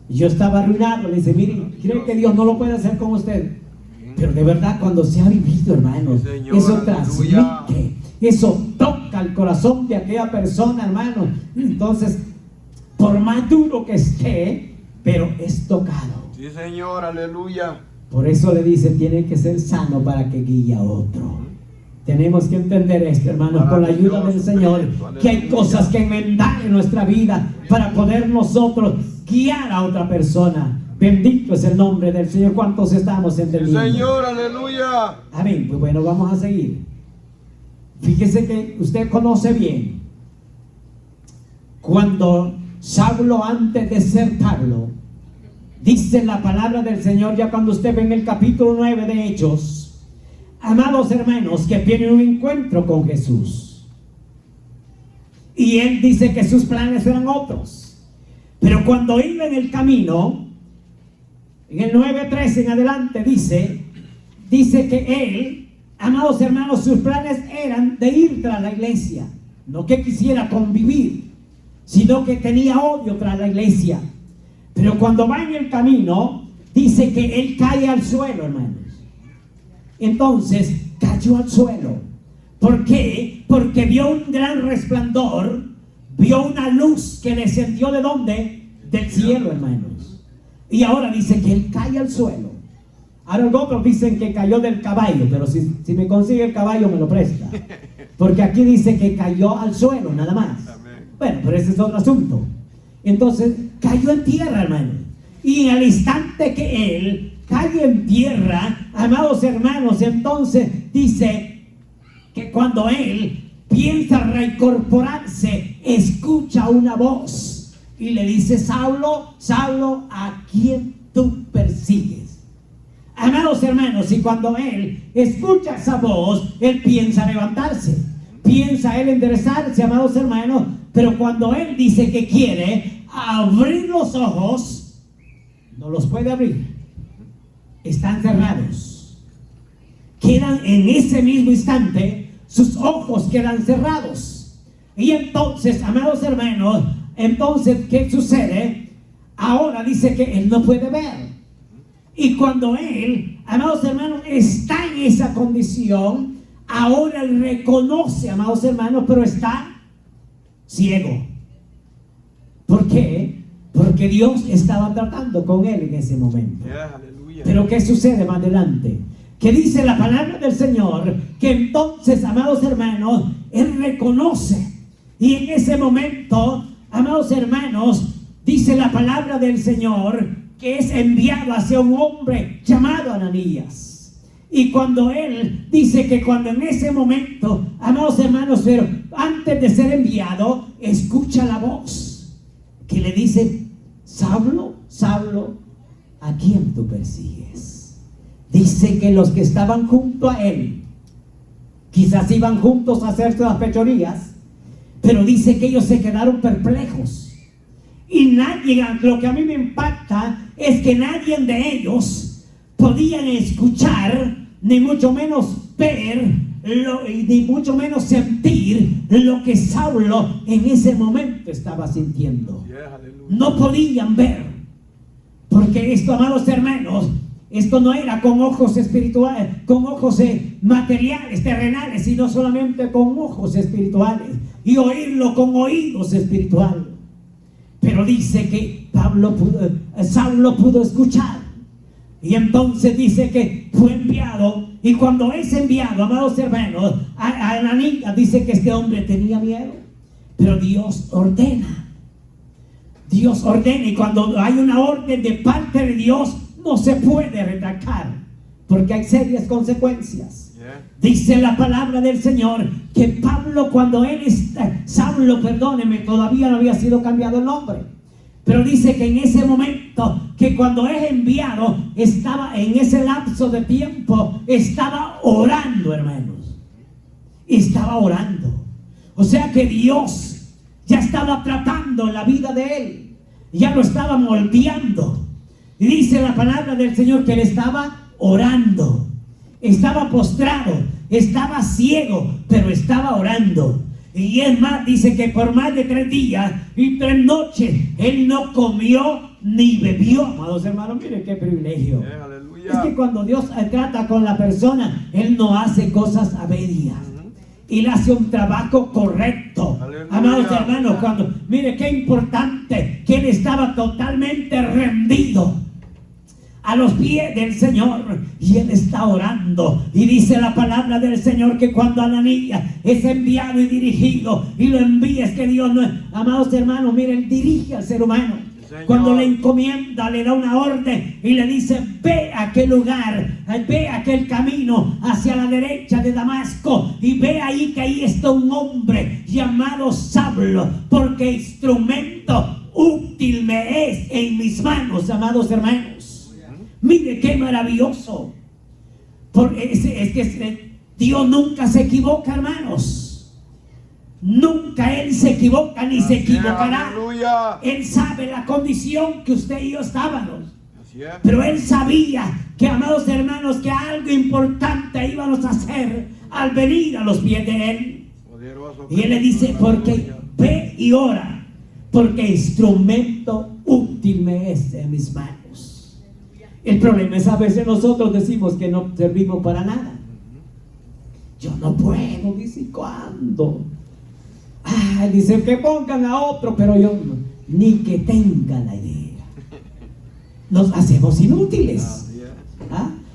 Yo estaba arruinado. Le dice, mire, cree que Dios no lo puede hacer con usted. Pero de verdad, cuando se ha vivido, hermanos, Señor, eso aleluya. transmite, eso toca el corazón de aquella persona, hermano. Entonces, por más duro que esté, pero es tocado. Sí, Señor, aleluya. Por eso le dice, tiene que ser sano para que guíe a otro. Tenemos que entender esto, hermanos, con la ayuda del Señor, que hay cosas que enmendar en nuestra vida para poder nosotros guiar a otra persona. Bendito es el nombre del Señor. ¿Cuántos estamos entendiendo? Sí, Señor, aleluya. Amén. Pues bueno, vamos a seguir. Fíjese que usted conoce bien cuando Saulo, antes de ser Pablo, dice la palabra del Señor, ya cuando usted ve en el capítulo 9 de Hechos, amados hermanos, que tienen un encuentro con Jesús. Y él dice que sus planes eran otros. Pero cuando iba en el camino, en el 9:13 en adelante dice que él, amados hermanos, sus planes eran de ir tras la iglesia. No que quisiera convivir, sino que tenía odio tras la iglesia. Pero cuando va en el camino, dice que él cae al suelo, hermanos. Entonces, cayó al suelo. ¿Por qué? Porque vio un gran resplandor, vio una luz que descendió ¿de dónde? Del cielo, hermanos. Y ahora dice que él cae al suelo. Ahora otros dicen que cayó del caballo, pero si me consigue el caballo me lo presta. Porque aquí dice que cayó al suelo, nada más. Bueno, pero ese es otro asunto. Entonces, cayó en tierra, hermano. Y en el instante que él cae en tierra, amados hermanos, entonces dice que cuando él piensa reincorporarse, escucha una voz. Y le dice, Saulo, Saulo, ¿a quién tú persigues? Amados hermanos, y cuando él escucha esa voz, él piensa levantarse, piensa él enderezarse, amados hermanos, pero cuando él dice que quiere abrir los ojos, no los puede abrir, están cerrados. Quedan en ese mismo instante, sus ojos quedan cerrados. Y entonces, amados hermanos, entonces, ¿qué sucede? Ahora dice que él no puede ver. Y cuando él, amados hermanos, está en esa condición, ahora él reconoce, amados hermanos, pero está ciego. ¿Por qué? Porque Dios estaba tratando con él en ese momento. Pero ¿qué sucede más adelante? Que dice la palabra del Señor, que entonces, amados hermanos, él reconoce. Y en ese momento, amados hermanos, dice la palabra del Señor que es enviado hacia un hombre llamado Ananías. Y cuando él dice que cuando en ese momento, amados hermanos, pero antes de ser enviado, escucha la voz que le dice, Saulo, Saulo, ¿a quién tú persigues? Dice que los que estaban junto a él, quizás iban juntos a hacer las fechorías, pero dice que ellos se quedaron perplejos. Y nadie, lo que a mí me impacta es que nadie de ellos podían escuchar, ni mucho menos ver, ni mucho menos sentir lo que Saulo en ese momento estaba sintiendo. No podían ver. Porque esto, amados hermanos, esto no era con ojos espirituales, con ojos materiales, terrenales, sino solamente con ojos espirituales, y oírlo con oídos espirituales. Pero dice que Saulo pudo escuchar, y entonces dice que fue enviado, y cuando es enviado, amados hermanos, a Ananías, dice que este hombre tenía miedo, pero Dios ordena, y cuando hay una orden de parte de Dios, no se puede retractar, porque hay serias consecuencias. Dice la palabra del Señor que Pablo, cuando Saulo, perdóneme, todavía no había sido cambiado el nombre, pero dice que en ese momento, que cuando es enviado, estaba en ese lapso de tiempo, estaba orando, hermanos, estaba orando. O sea que Dios ya estaba tratando la vida de él, ya lo estaba moldeando. Y dice la palabra del Señor que él estaba orando, estaba postrado, estaba ciego, pero estaba orando. Y es más, dice que por más de 3 días y 3 noches él no comió ni bebió. Amados hermanos, miren qué privilegio. Es que cuando Dios trata con la persona, él no hace cosas a medias, él hace un trabajo correcto. Aleluya. Amados hermanos, mire qué importante que él estaba totalmente rendido a los pies del Señor, y él está orando. Y dice la palabra del Señor que cuando Ananías es enviado y dirigido, y lo envía, es que Dios no es, amados hermanos, miren, dirige al ser humano. Cuando le encomienda, le da una orden y le dice: ve a aquel lugar, ve a aquel camino hacia la derecha de Damasco, y ve ahí que ahí está un hombre llamado Saulo, porque instrumento útil me es en mis manos. Amados hermanos, mire qué maravilloso. Es que Dios nunca se equivoca, hermanos. Nunca Él se equivoca ni se equivocará. Aleluya. Él sabe la condición que usted y yo estábamos. Pero Él sabía que, amados hermanos, que algo importante íbamos a hacer al venir a los pies de Él. Y Él le dice: porque ve y ora, porque instrumento útil me es en mis manos. El problema es, a veces nosotros decimos que no servimos para nada. Yo no puedo, dice, ¿cuándo? Dice que pongan a otro, pero yo no, ni que tenga la idea. Nos hacemos inútiles.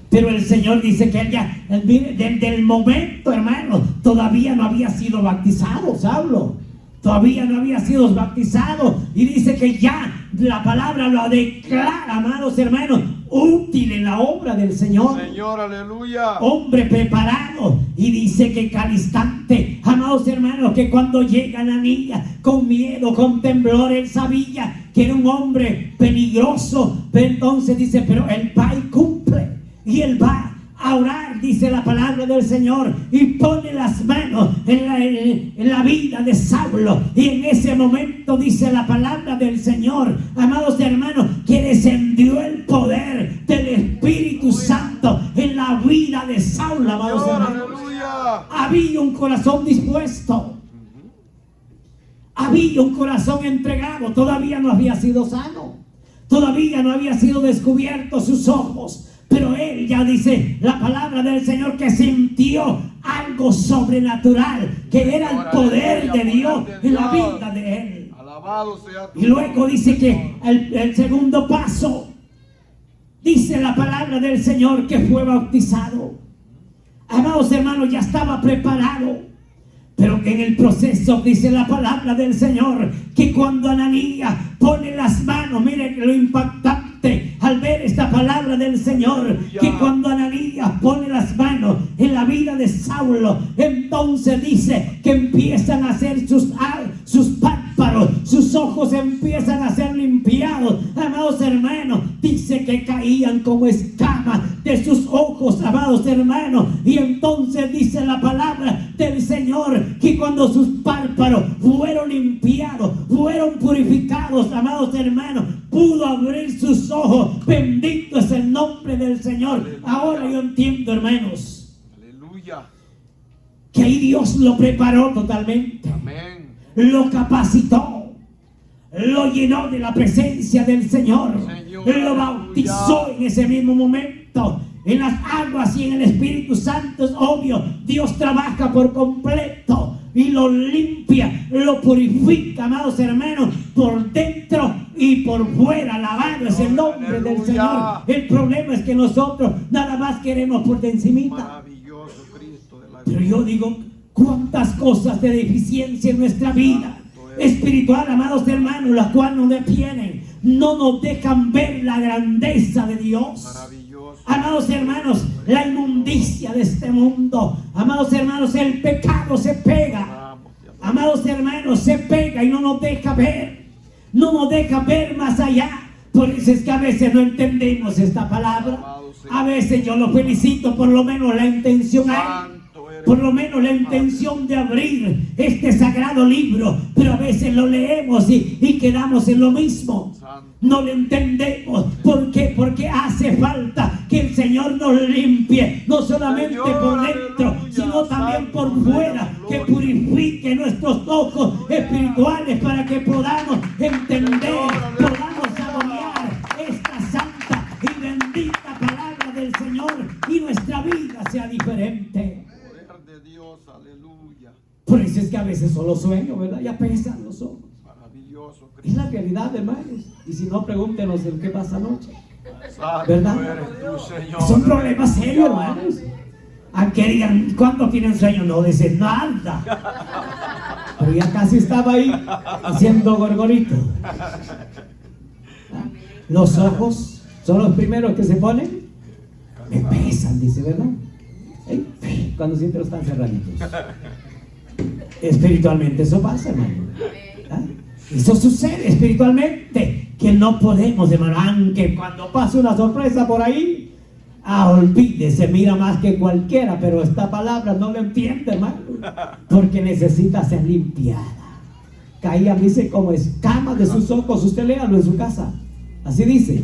Pero el Señor dice que él ya, desde el momento, hermano, todavía no había sido bautizado, Saulo. Todavía no había sido bautizado. Y dice que ya la palabra lo declara, amados hermanos, útil en la obra del Señor. Señor, aleluya. Hombre preparado. Y dice que cada instante, amados hermanos, que cuando llega Ananías con miedo, con temblor, él sabía que era un hombre peligroso. Pero entonces dice: pero él va y cumple. Y él va a orar, dice la palabra del Señor, y pone las manos en la vida de Saulo. Y en ese momento, dice la palabra del Señor, amados hermanos, que descendió el poder del Espíritu Santo en la vida de Saulo, amados hermanos. Había un corazón dispuesto, había un corazón entregado. Todavía no había sido sano, todavía no había sido descubierto sus ojos, pero él ya dice la palabra del Señor que sintió algo sobrenatural, que era el poder de Dios en la vida de él. Alabado sea tu Y luego dice que el segundo paso, dice la palabra del Señor que fue bautizado. Amados hermanos, ya estaba preparado, pero que en el proceso, dice la palabra del Señor, que cuando Ananías pone las manos, miren lo impactante al ver esta palabra del Señor, que cuando Ananías pone las manos en la vida de Saulo, entonces dice que empiezan a hacer sus párpados, sus ojos empiezan a ser limpiados. Amados hermanos, dice que caían como escamas de sus ojos, amados hermanos. Y entonces dice la palabra del Señor que cuando sus párpados fueron limpiados, fueron purificados, amados hermanos, pudo abrir sus ojos. Bendito es el nombre del Señor. Aleluya. Ahora yo entiendo, hermanos, aleluya, que ahí Dios lo preparó totalmente. Amén. Lo capacitó, lo llenó de la presencia del Señor, lo bautizó en ese mismo momento. completo. En las aguas y en el Espíritu Santo es obvio. Dios trabaja por completo y lo limpia, lo purifica, amados hermanos, por dentro y por fuera. Alabado es el nombre del Señor. El problema es que nosotros nada más queremos por encimita. Maravilloso Cristo de la Pero yo digo, cuántas cosas de deficiencia en nuestra vida espiritual, amados hermanos, las cuales nos detienen, no nos dejan ver la grandeza de Dios. Maravilloso. Amados hermanos, la inmundicia de este mundo, amados hermanos, el pecado se pega, amados hermanos, se pega y no nos deja ver, no nos deja ver más allá. Por eso es que a veces no entendemos esta palabra. A veces yo lo felicito, por lo menos la intención hay, por lo menos la intención de abrir este sagrado libro, pero a veces lo leemos y quedamos en lo mismo. No lo entendemos. ¿Por qué? Porque hace falta que el Señor nos limpie, no solamente por dentro, sino también por fuera, que purifique nuestros ojos espirituales para que podamos entender, podamos saborear esta santa y bendita palabra del Señor y nuestra vida sea diferente. Dios, aleluya. Por eso es que a veces solo sueño, ¿verdad? Ya pesan los ojos. Maravilloso Cristo. Es la realidad, hermanos. Y si no, pregúntenos en qué pasa anoche. Santo ¿Verdad? eres tú, Señor. Son problemas serios, hermanos. Aunque digan, ¿cuándo tienen sueño? No dicen nada. Pero ya casi estaba ahí haciendo gorgorito. Los ojos son los primeros que se ponen. Me pesan, dice, ¿verdad? Cuando siempre están cerraditos. Espiritualmente eso pasa, hermano. ¿Ah? Eso sucede espiritualmente, que no podemos, hermano, aunque cuando pasa una sorpresa por ahí, olvídese, mira más que cualquiera, pero esta palabra no lo entiende, hermano, porque necesita ser limpiada. Caían, dice, como escamas de sus ojos. Usted léalo en su casa. Así dice.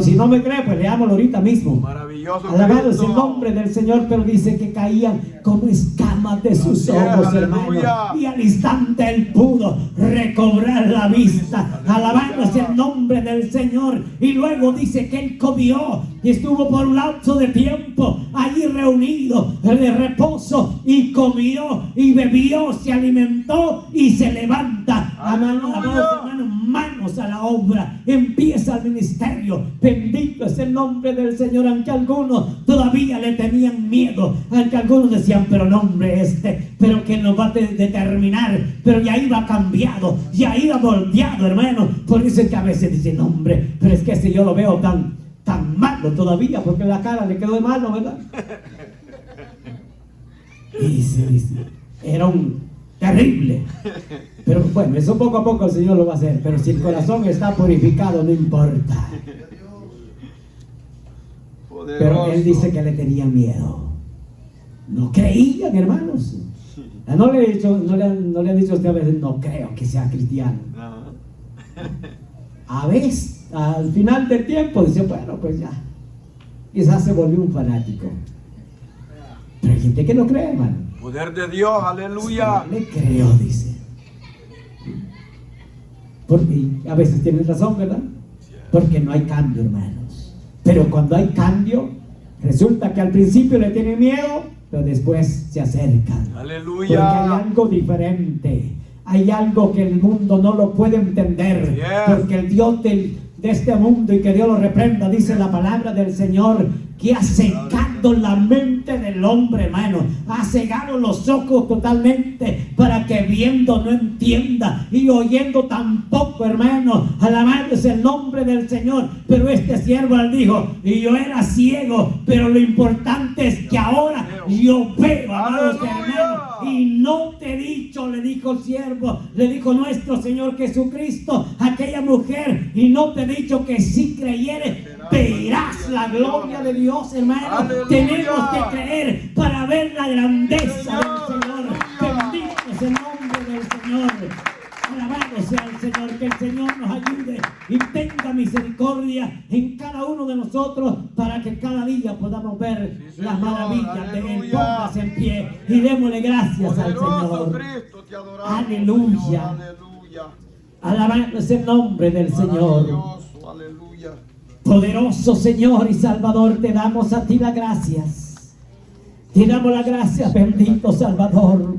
Si no me cree, pues leámoslo ahorita mismo. Maravilloso. Alabado es el nombre del Señor, pero dice que caían como escamas de sus ojos, hermano. Y al instante él pudo recobrar la vista. Alabado es el nombre del Señor. Y luego dice que él comió y estuvo por un lapso de tiempo allí reunido de reposo, y comió y bebió, se alimentó y se levanta. Hermanos, manos a la obra, empieza el ministerio. Bendito es el nombre del Señor. Aunque algunos todavía le tenían miedo, aunque algunos decían, pero no, hombre, pero que nos va a determinar, pero ya iba cambiado, ya iba moldeado, hermano. Por eso es que a veces dicen, no, hombre, pero es que si yo lo veo tan malo todavía, porque la cara le quedó de malo, ¿verdad? Y sí, era un terrible. Pero bueno, eso poco a poco el Señor lo va a hacer. Pero si el corazón está purificado, no importa. Pero él dice que le tenían miedo. No creían, hermanos. No le han dicho a usted a veces, no creo que sea cristiano. A veces, al final del tiempo, dice, bueno, pues ya, quizás se volvió un fanático. Pero hay gente que no cree, hermano. Poder de Dios, aleluya. Sí, le creo, dice. Porque a veces tienen razón, ¿verdad? Porque no hay cambio, hermanos. Pero cuando hay cambio, resulta que al principio le tienen miedo, pero después se acercan. Aleluya. Porque hay algo diferente. Hay algo que el mundo no lo puede entender. Yes. Porque el Dios de este mundo, y que Dios lo reprenda, dice la palabra del Señor, que ha cegado la mente del hombre, hermano. Ha cegado los ojos totalmente para que viendo no entienda y oyendo tampoco, hermano. Alabado es el nombre del Señor. Pero este siervo le dijo, y yo era ciego, pero lo importante es que ahora yo veo, amados hermanos. Y no te he dicho, le dijo el siervo, le dijo nuestro Señor Jesucristo a aquella mujer, y no te he dicho que si creyeres verás la gloria de Dios, hermano. Aleluya. Tenemos que creer para ver la grandeza del Señor. Bendito es el nombre del Señor. Alabado sea el Señor. Que el Señor nos ayude y tenga misericordia en cada uno de nosotros, para que cada día podamos ver las maravillas de Él. Póngase en pie y démosle gracias al Señor. Cristo, te adoramos, Aleluya. Señor, aleluya. Alabado es el nombre del Señor. Maravilloso, aleluya. Poderoso Señor y Salvador, te damos a ti las gracias. Te damos las gracias, bendito Salvador.